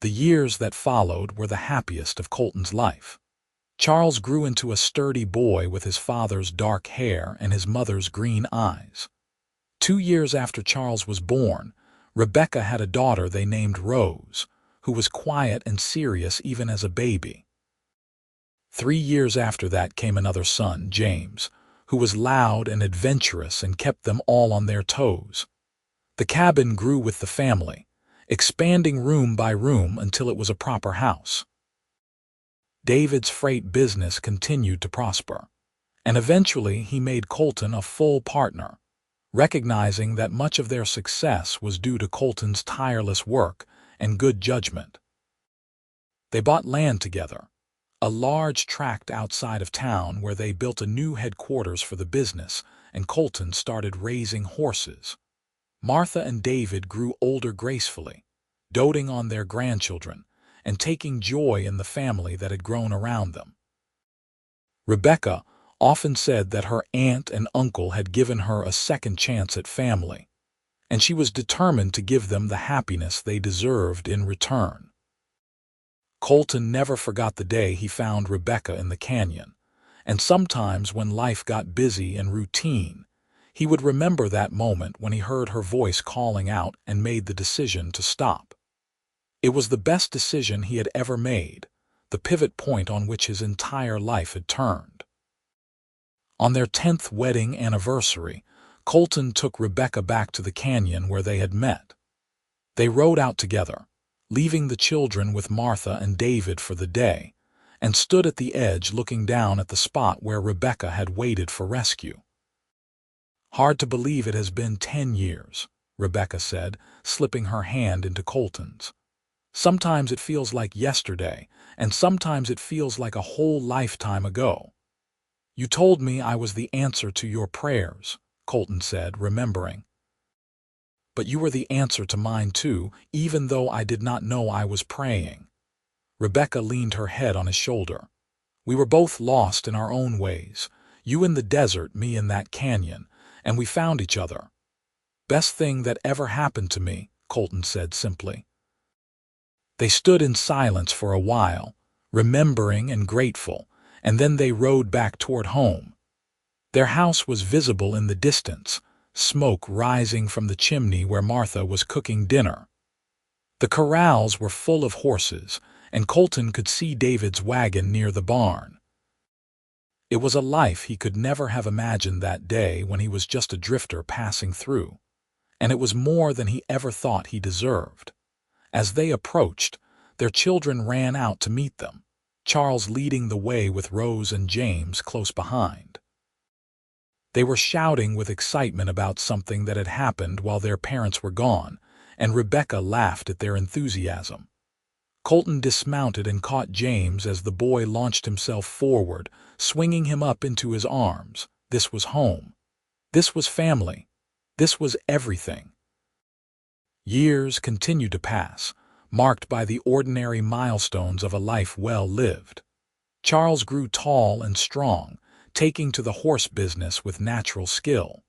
The years that followed were the happiest of Colton's life. Charles grew into a sturdy boy with his father's dark hair and his mother's green eyes. 2 years after Charles was born, Rebecca had a daughter they named Rose, who was quiet and serious even as a baby. 3 years after that came another son, James, who was loud and adventurous and kept them all on their toes. The cabin grew with the family, expanding room by room until it was a proper house. David's freight business continued to prosper, and eventually he made Colton a full partner, recognizing that much of their success was due to Colton's tireless work and good judgment. They bought land together, a large tract outside of town where they built a new headquarters for the business, and Colton started raising horses. Martha and David grew older gracefully, doting on their grandchildren and taking joy in the family that had grown around them. Rebecca often said that her aunt and uncle had given her a second chance at family, and she was determined to give them the happiness they deserved in return. Colton never forgot the day he found Rebecca in the canyon, and sometimes when life got busy and routine, he would remember that moment when he heard her voice calling out and made the decision to stop. It was the best decision he had ever made, the pivot point on which his entire life had turned. On their 10th wedding anniversary, Colton took Rebecca back to the canyon where they had met. They rode out together, leaving the children with Martha and David for the day, and stood at the edge looking down at the spot where Rebecca had waited for rescue. "Hard to believe it has been 10 years, Rebecca said, slipping her hand into Colton's. "Sometimes it feels like yesterday, and sometimes it feels like a whole lifetime ago." "You told me I was the answer to your prayers," Colton said, remembering. "But you were the answer to mine too, even though I did not know I was praying." Rebecca leaned her head on his shoulder. "We were both lost in our own ways, you in the desert, me in that canyon, and we found each other." "Best thing that ever happened to me," Colton said simply. They stood in silence for a while, remembering and grateful, and then they rode back toward home. Their house was visible in the distance, smoke rising from the chimney where Martha was cooking dinner. The corrals were full of horses, and Colton could see David's wagon near the barn. It was a life he could never have imagined that day when he was just a drifter passing through, and it was more than he ever thought he deserved. As they approached, their children ran out to meet them, Charles leading the way with Rose and James close behind. They were shouting with excitement about something that had happened while their parents were gone, and Rebecca laughed at their enthusiasm. Colton dismounted and caught James as the boy launched himself forward, swinging him up into his arms. This was home. This was family. This was everything. Years continued to pass, marked by the ordinary milestones of a life well lived. Charles grew tall and strong, taking to the horse business with natural skill.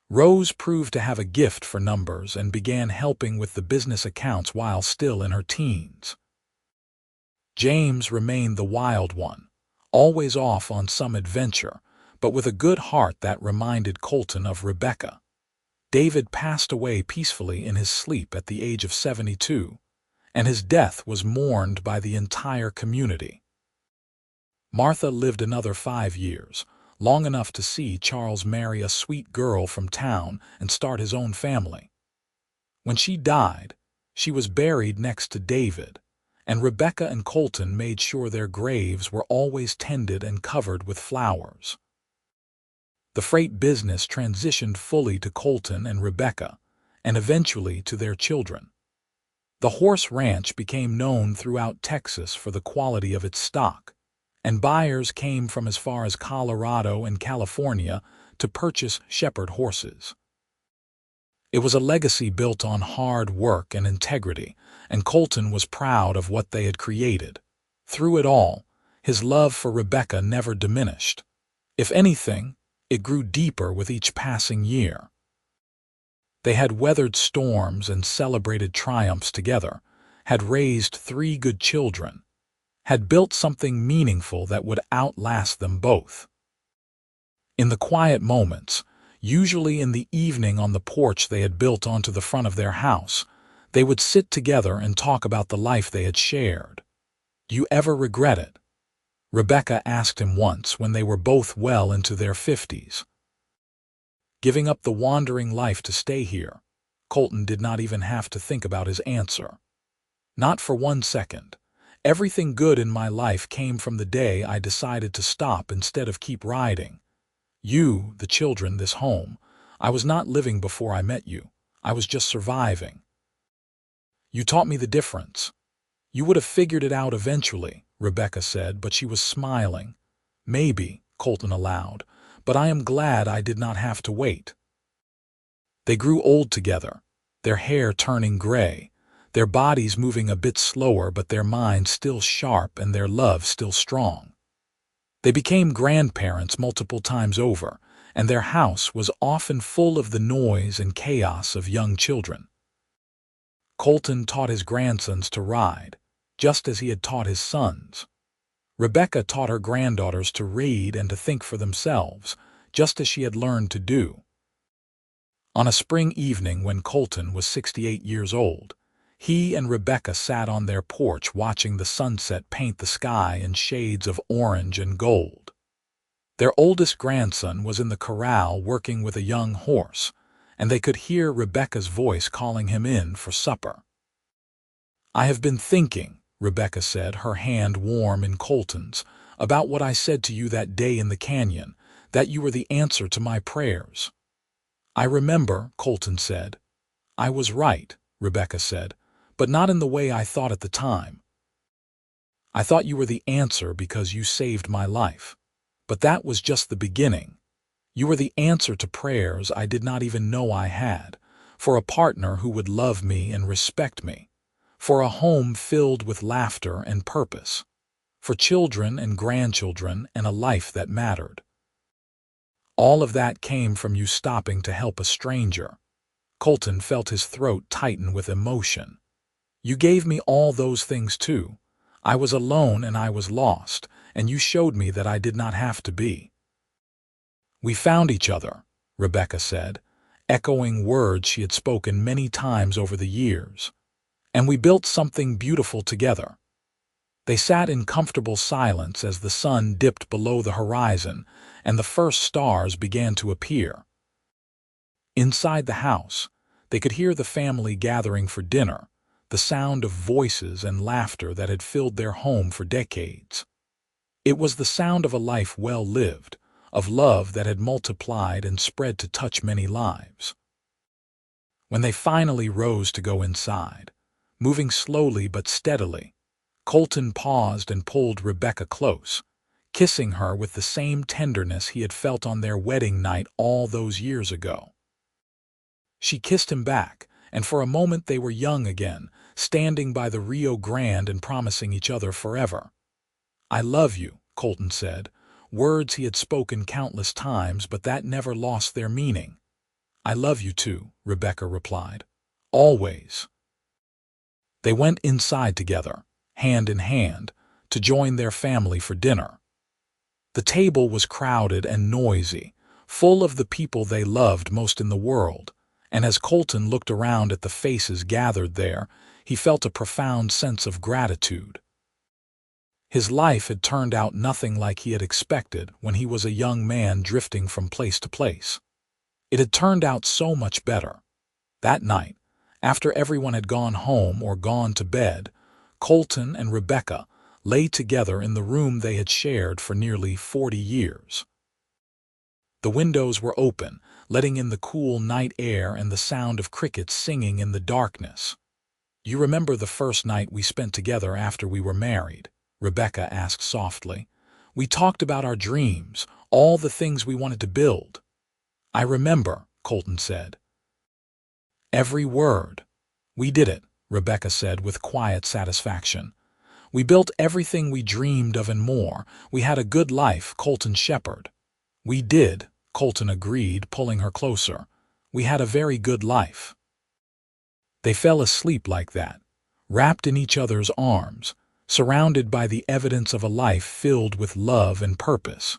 Rose proved to have a gift for numbers and began helping with the business accounts while still in her teens. James remained the wild one, always off on some adventure, but with a good heart that reminded Colton of Rebecca. David passed away peacefully in his sleep at the age of 72, and his death was mourned by the entire community. Martha lived another 5 years, long enough to see Charles marry a sweet girl from town and start his own family. When she died, she was buried next to David, and Rebecca and Colton made sure their graves were always tended and covered with flowers. The freight business transitioned fully to Colton and Rebecca, and eventually to their children. The horse ranch became known throughout Texas for the quality of its stock, and buyers came from as far as Colorado and California to purchase Shepard horses. It was a legacy built on hard work and integrity, and Colton was proud of what they had created. Through it all, his love for Rebecca never diminished. If anything, it grew deeper with each passing year. They had weathered storms and celebrated triumphs together, had raised 3 good children, had built something meaningful that would outlast them both. In the quiet moments, Usually in the evening on the porch they had built onto the front of their house, they would sit together and talk about the life they had shared. "Do you ever regret it?" Rebecca asked him once when they were both well into their 50s. Giving up the wandering life to stay here, Colton did not even have to think about his answer. "Not for 1 second. Everything good in my life came from the day I decided to stop instead of keep riding. You, the children, this home. I was not living before I met you. I was just surviving. You taught me the difference. You would have figured it out eventually," Rebecca said, but she was smiling. "Maybe," Colton allowed, "but I am glad I did not have to wait." They grew old together, their hair turning gray, their bodies moving a bit slower but their minds still sharp and their love still strong. They became grandparents multiple times over, and their house was often full of the noise and chaos of young children. Colton taught his grandsons to ride, just as he had taught his sons. Rebecca taught her granddaughters to read and to think for themselves, just as she had learned to do. On a spring evening when Colton was 68 years old, he and Rebecca sat on their porch watching the sunset paint the sky in shades of orange and gold. Their oldest grandson was in the corral working with a young horse, and they could hear Rebecca's voice calling him in for supper. "I have been thinking," Rebecca said, her hand warm in Colton's, "about what I said to you that day in the canyon, that you were the answer to my prayers." "I remember," Colton said. "I was right," Rebecca said, "but not in the way I thought at the time. I thought you were the answer because you saved my life. But that was just the beginning. You were the answer to prayers I did not even know I had, for a partner who would love me and respect me, for a home filled with laughter and purpose, for children and grandchildren and a life that mattered. All of that came from you stopping to help a stranger." Colton felt his throat tighten with emotion. "You gave me all those things too. I was alone and I was lost, and you showed me that I did not have to be." "We found each other," Rebecca said, echoing words she had spoken many times over the years. "And we built something beautiful together." They sat in comfortable silence as the sun dipped below the horizon and the first stars began to appear. Inside the house, they could hear the family gathering for dinner, the sound of voices and laughter that had filled their home for decades. It was the sound of a life well lived, of love that had multiplied and spread to touch many lives. When they finally rose to go inside, moving slowly but steadily, Colton paused and pulled Rebecca close, kissing her with the same tenderness he had felt on their wedding night all those years ago. She kissed him back, and for a moment they were young again, standing by the Rio Grande and promising each other forever. "I love you," Colton said, words he had spoken countless times, but that never lost their meaning. "I love you too," Rebecca replied. "Always." They went inside together, hand in hand, to join their family for dinner. The table was crowded and noisy, full of the people they loved most in the world, and as Colton looked around at the faces gathered there, he felt a profound sense of gratitude. His life had turned out nothing like he had expected when he was a young man drifting from place to place. It had turned out so much better. That night, after everyone had gone home or gone to bed, Colton and Rebecca lay together in the room they had shared for nearly 40 years. The windows were open, letting in the cool night air and the sound of crickets singing in the darkness. "You remember the first night we spent together after we were married?" Rebecca asked softly. "We talked about our dreams, all the things we wanted to build." "I remember," Colton said. "Every word." "We did it," Rebecca said with quiet satisfaction. "We built everything we dreamed of and more. We had a good life, Colton Shepard." "We did," Colton agreed, pulling her closer. "We had a very good life." They fell asleep like that, wrapped in each other's arms, surrounded by the evidence of a life filled with love and purpose.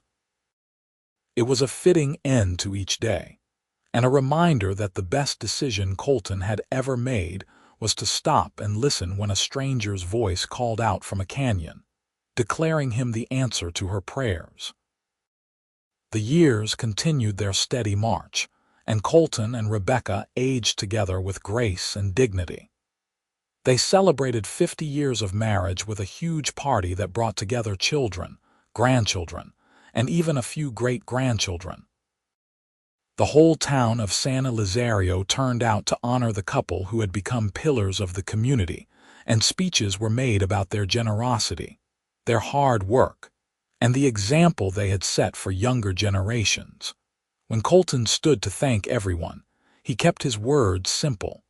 It was a fitting end to each day. and a reminder that the best decision Colton had ever made was to stop and listen when a stranger's voice called out from a canyon, declaring him the answer to her prayers. The years continued their steady march, and Colton and Rebecca aged together with grace and dignity. They celebrated 50 years of marriage with a huge party that brought together children, grandchildren, and even a few great-grandchildren. The whole town of San Elizario turned out to honor the couple who had become pillars of the community, and speeches were made about their generosity, their hard work, and the example they had set for younger generations. When Colton stood to thank everyone, he kept his words simple.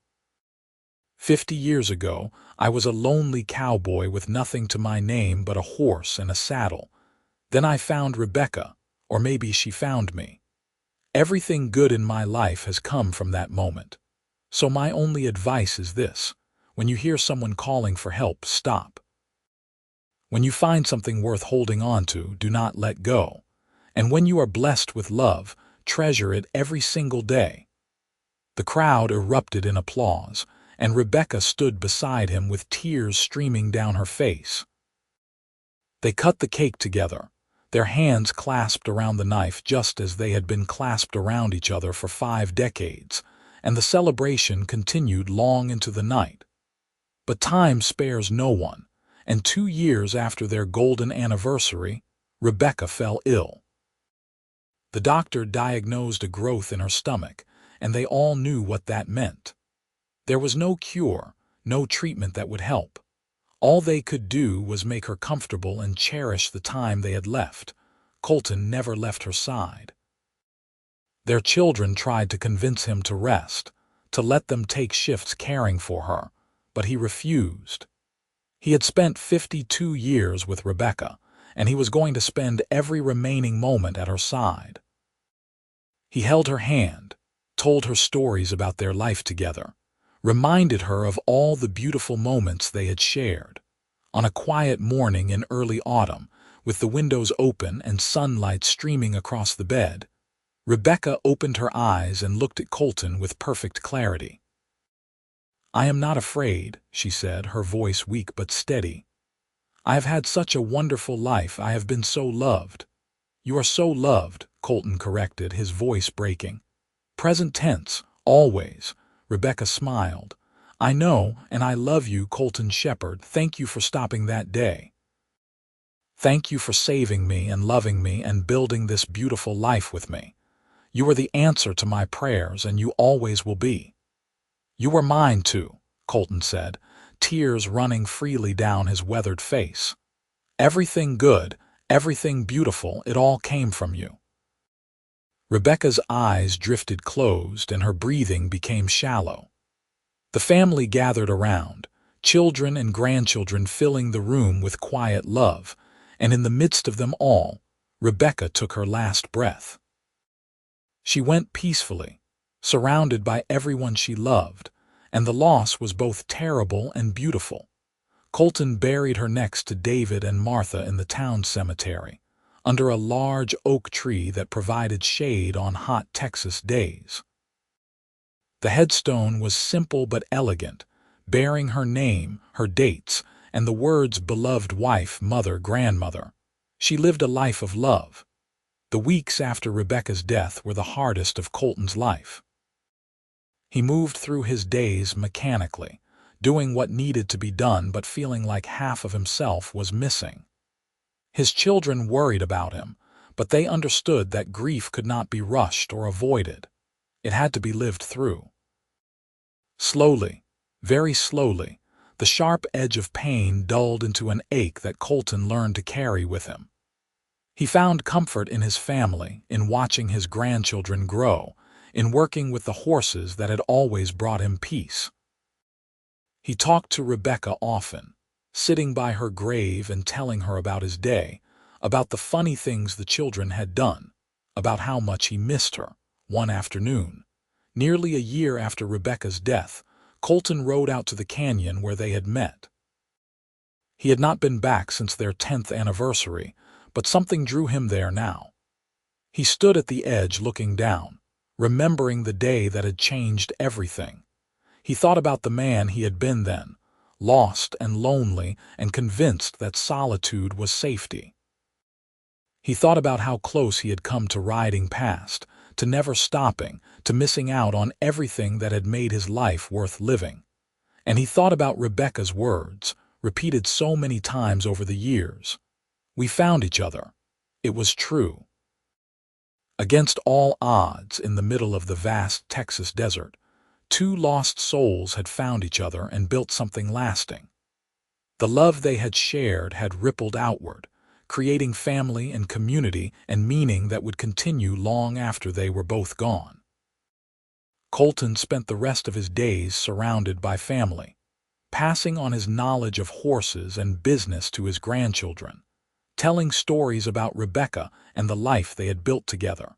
50 years ago, I was a lonely cowboy with nothing to my name but a horse and a saddle. Then I found Rebecca, or maybe she found me. Everything good in my life has come from that moment. So my only advice is this: when you hear someone calling for help, stop. When you find something worth holding on to, do not let go. And when you are blessed with love, treasure it every single day. The crowd erupted in applause, and Rebecca stood beside him with tears streaming down her face. They cut the cake together, their hands clasped around the knife just as they had been clasped around each other for 5 decades, and the celebration continued long into the night. But time spares no one, and 2 years after their golden anniversary, Rebecca fell ill. The doctor diagnosed a growth in her stomach, and they all knew what that meant. There was no cure, no treatment that would help. All they could do was make her comfortable and cherish the time they had left. Colton never left her side. Their children tried to convince him to rest, to let them take shifts caring for her, but he refused. He had spent 52 years with Rebecca, and he was going to spend every remaining moment at her side. He held her hand, told her stories about their life together, reminded her of all the beautiful moments they had shared. On a quiet morning in early autumn, with the windows open and sunlight streaming across the bed, Rebecca opened her eyes and looked at Colton with perfect clarity. "I am not afraid," she said, her voice weak but steady. "I have had such a wonderful life. I have been so loved." "You are so loved," Colton corrected, his voice breaking. "Present tense, always." Rebecca smiled. "I know, and I love you, Colton Shepard. Thank you for stopping that day. Thank you for saving me and loving me and building this beautiful life with me. You were the answer to my prayers, and you always will be." "You were mine, too," Colton said, tears running freely down his weathered face. "Everything good, everything beautiful, it all came from you." Rebecca's eyes drifted closed and her breathing became shallow. The family gathered around, children and grandchildren filling the room with quiet love, and in the midst of them all, Rebecca took her last breath. She went peacefully, surrounded by everyone she loved, and the loss was both terrible and beautiful. Colton buried her next to David and Martha in the town cemetery, under a large oak tree that provided shade on hot Texas days. The headstone was simple but elegant, bearing her name, her dates, and the words beloved wife, mother, grandmother. She lived a life of love. The weeks after Rebecca's death were the hardest of Colton's life. He moved through his days mechanically, doing what needed to be done but feeling like half of himself was missing. His children worried about him, but they understood that grief could not be rushed or avoided. It had to be lived through. Slowly, very slowly, the sharp edge of pain dulled into an ache that Colton learned to carry with him. He found comfort in his family, in watching his grandchildren grow, in working with the horses that had always brought him peace. He talked to Rebecca often, sitting by her grave and telling her about his day, about the funny things the children had done, about how much he missed her. One afternoon, nearly a year after Rebecca's death, Colton rode out to the canyon where they had met. He had not been back since their 10th anniversary, but something drew him there now. He stood at the edge looking down, remembering the day that had changed everything. He thought about the man he had been then, lost and lonely and convinced that solitude was safety. He thought about how close he had come to riding past, to never stopping, to missing out on everything that had made his life worth living. And he thought about Rebecca's words, repeated so many times over the years. We found each other. It was true. Against all odds, in the middle of the vast Texas desert, two lost souls had found each other and built something lasting. The love they had shared had rippled outward, creating family and community and meaning that would continue long after they were both gone. Colton spent the rest of his days surrounded by family, passing on his knowledge of horses and business to his grandchildren, telling stories about Rebecca and the life they had built together.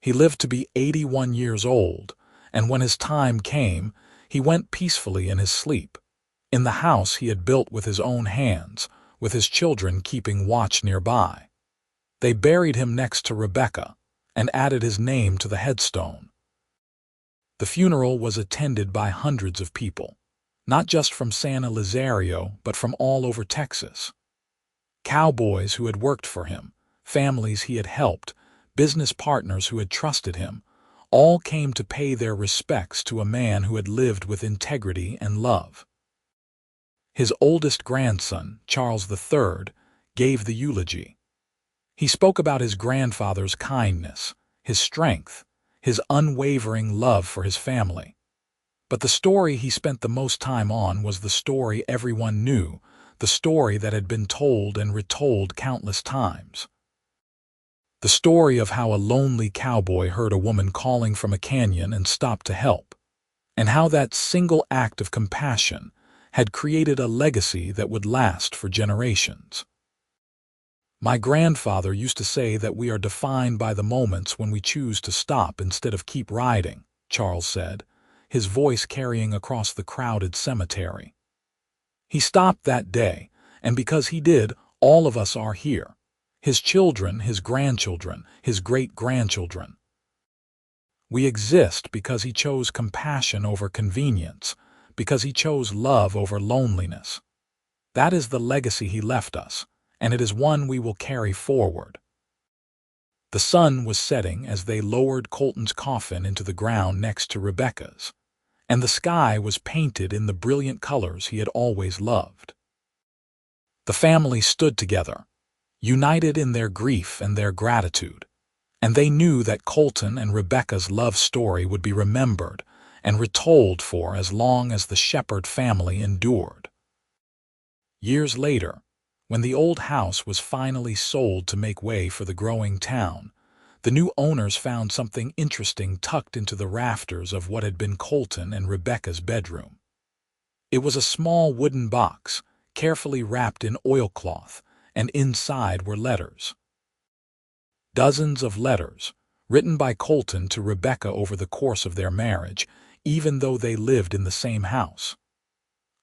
He lived to be 81 years old, and when his time came, he went peacefully in his sleep, in the house he had built with his own hands, with his children keeping watch nearby. They buried him next to Rebecca and added his name to the headstone. The funeral was attended by hundreds of people, not just from San Elizario, but from all over Texas. Cowboys who had worked for him, families he had helped, business partners who had trusted him, all came to pay their respects to a man who had lived with integrity and love. His oldest grandson, Charles III, gave the eulogy. He spoke about his grandfather's kindness, his strength, his unwavering love for his family. But the story he spent the most time on was the story everyone knew, the story that had been told and retold countless times. The story of how a lonely cowboy heard a woman calling from a canyon and stopped to help, and how that single act of compassion had created a legacy that would last for generations. My grandfather used to say that we are defined by the moments when we choose to stop instead of keep riding, Charles said, his voice carrying across the crowded cemetery. He stopped that day, and because he did, all of us are here. His children, his grandchildren, his great-grandchildren. We exist because he chose compassion over convenience, because he chose love over loneliness. That is the legacy he left us, and it is one we will carry forward. The sun was setting as they lowered Colton's coffin into the ground next to Rebecca's, and the sky was painted in the brilliant colors he had always loved. The family stood together, united in their grief and their gratitude, and they knew that Colton and Rebecca's love story would be remembered and retold for as long as the Shepard family endured. Years later, when the old house was finally sold to make way for the growing town, the new owners found something interesting tucked into the rafters of what had been Colton and Rebecca's bedroom. It was a small wooden box, carefully wrapped in oilcloth, and inside were letters. Dozens of letters, written by Colton to Rebecca over the course of their marriage, even though they lived in the same house.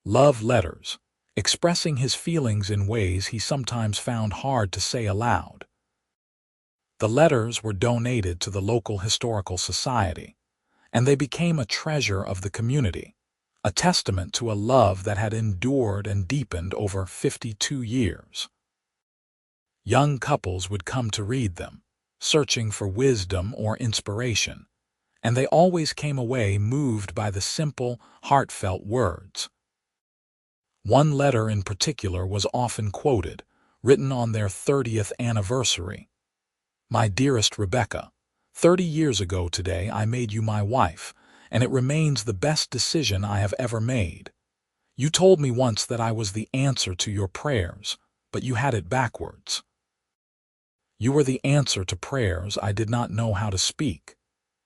Love letters, expressing his feelings in ways he sometimes found hard to say aloud. The letters were donated to the local historical society, and they became a treasure of the community, a testament to a love that had endured and deepened over 52 years. Young couples would come to read them, searching for wisdom or inspiration, and they always came away moved by the simple, heartfelt words. One letter in particular was often quoted, written on their 30th anniversary. My dearest Rebecca, 30 years ago today I made you my wife, and it remains the best decision I have ever made. You told me once that I was the answer to your prayers, but you had it backwards. You were the answer to prayers I did not know how to speak.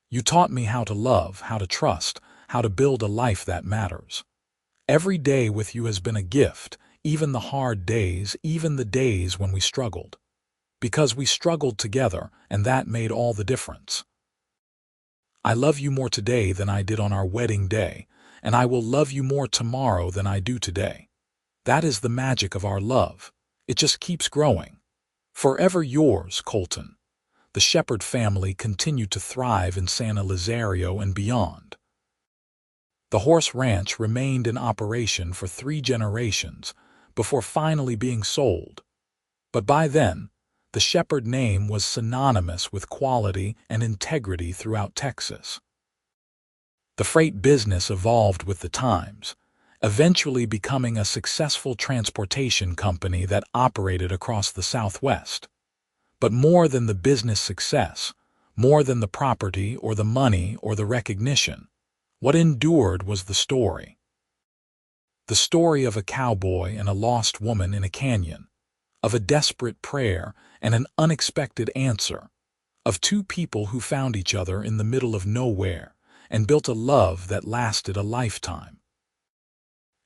You taught me how to love, how to trust, how to build a life that matters. Every day with you has been a gift, even the hard days, even the days when we struggled. Because we struggled together, and that made all the difference. I love you more today than I did on our wedding day, and I will love you more tomorrow than I do today. That is the magic of our love. It just keeps growing. Forever yours, Colton. the Shepard family continued to thrive in San Elizario and beyond. The horse ranch remained in operation for 3 generations before finally being sold. But by then, the Shepard name was synonymous with quality and integrity throughout Texas. The freight business evolved with the times, eventually becoming a successful transportation company that operated across the Southwest. But more than the business success, more than the property or the money or the recognition, what endured was the story. The story of a cowboy and a lost woman in a canyon, of a desperate prayer and an unexpected answer, of 2 people who found each other in the middle of nowhere and built a love that lasted a lifetime.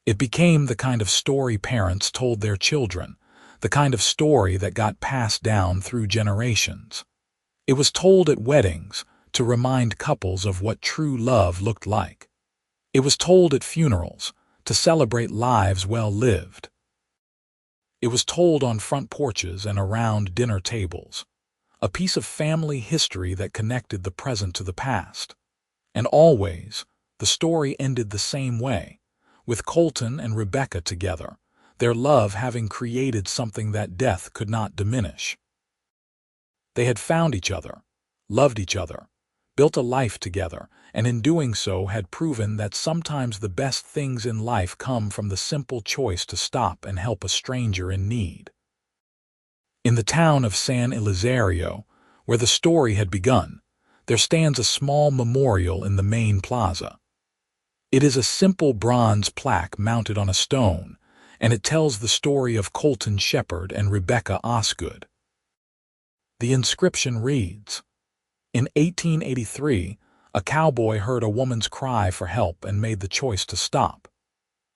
It became the kind of story parents told their children, the kind of story that got passed down through generations. It was told at weddings to remind couples of what true love looked like. It was told at funerals to celebrate lives well lived. It was told on front porches and around dinner tables, a piece of family history that connected the present to the past. And always, the story ended the same way, with Colton and Rebecca together, their love having created something that death could not diminish. They had found each other, loved each other, built a life together, and in doing so had proven that sometimes the best things in life come from the simple choice to stop and help a stranger in need. In the town of San Elizario, where the story had begun, there stands a small memorial in the main plaza. It is a simple bronze plaque mounted on a stone, and it tells the story of Colton Shepard and Rebecca Osgood. The inscription reads, "In 1883, a cowboy heard a woman's cry for help and made the choice to stop.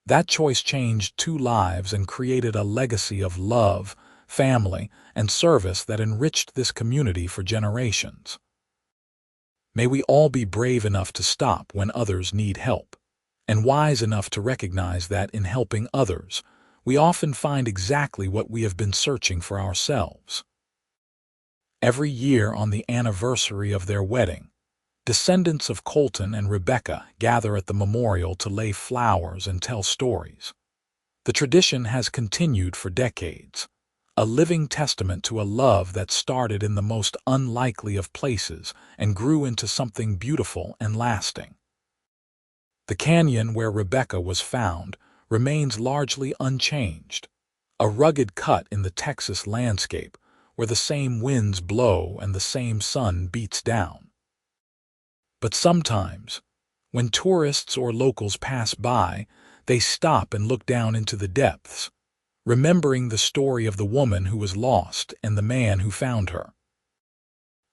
That choice changed 2 lives and created a legacy of love, family, and service that enriched this community for generations. May we all be brave enough to stop when others need help, and wise enough to recognize that in helping others, we often find exactly what we have been searching for ourselves." Every year on the anniversary of their wedding, descendants of Colton and Rebecca gather at the memorial to lay flowers and tell stories. The tradition has continued for decades, a living testament to a love that started in the most unlikely of places and grew into something beautiful and lasting. The canyon where Rebecca was found remains largely unchanged, a rugged cut in the Texas landscape where the same winds blow and the same sun beats down. But sometimes, when tourists or locals pass by, they stop and look down into the depths, remembering the story of the woman who was lost and the man who found her.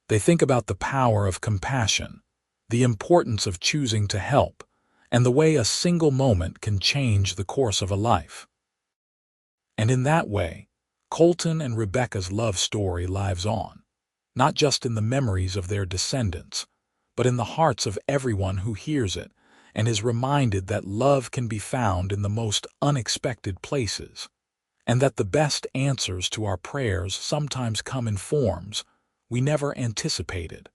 They think about the power of compassion, the importance of choosing to help, and the way a single moment can change the course of a life. And in that way, Colton and Rebecca's love story lives on, not just in the memories of their descendants, but in the hearts of everyone who hears it and is reminded that love can be found in the most unexpected places, and that the best answers to our prayers sometimes come in forms we never anticipated.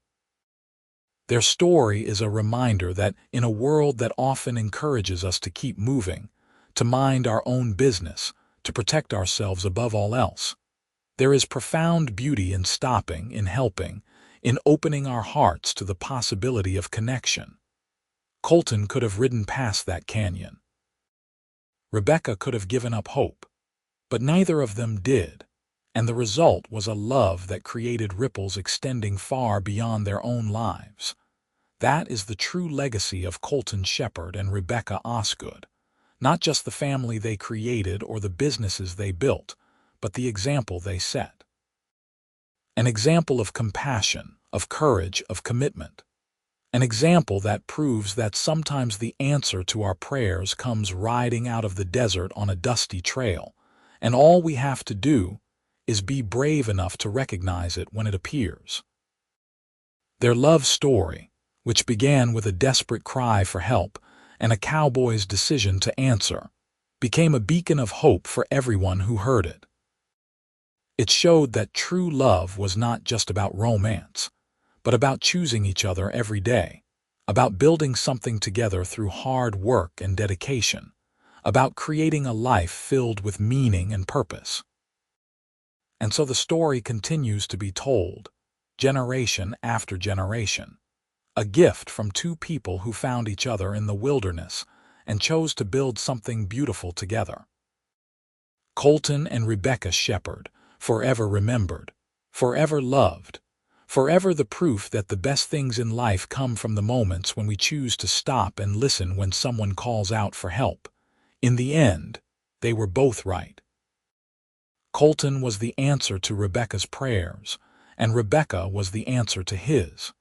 Their story is a reminder that in a world that often encourages us to keep moving, to mind our own business, to protect ourselves above all else, there is profound beauty in stopping, in helping, in opening our hearts to the possibility of connection. Colton could have ridden past that canyon. Rebecca could have given up hope, but neither of them did, and the result was a love that created ripples extending far beyond their own lives. That is the true legacy of Colton Shepard and Rebecca Osgood, not just the family they created or the businesses they built, but the example they set. An example of compassion, of courage, of commitment. An example that proves that sometimes the answer to our prayers comes riding out of the desert on a dusty trail, and all we have to do is be brave enough to recognize it when it appears. Their love story, which began with a desperate cry for help and a cowboy's decision to answer, became a beacon of hope for everyone who heard it. It showed that true love was not just about romance, but about choosing each other every day, about building something together through hard work and dedication, about creating a life filled with meaning and purpose. And so the story continues to be told, generation after generation, a gift from two people who found each other in the wilderness and chose to build something beautiful together. Colton and Rebecca Shepard, forever remembered, forever loved, forever the proof that the best things in life come from the moments when we choose to stop and listen when someone calls out for help. In the end, they were both right. Colton was the answer to Rebecca's prayers, and Rebecca was the answer to his.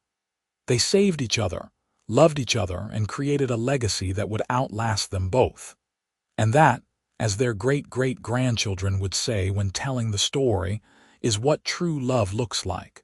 They saved each other, loved each other, and created a legacy that would outlast them both. And that, as their great-great-grandchildren would say when telling the story, is what true love looks like.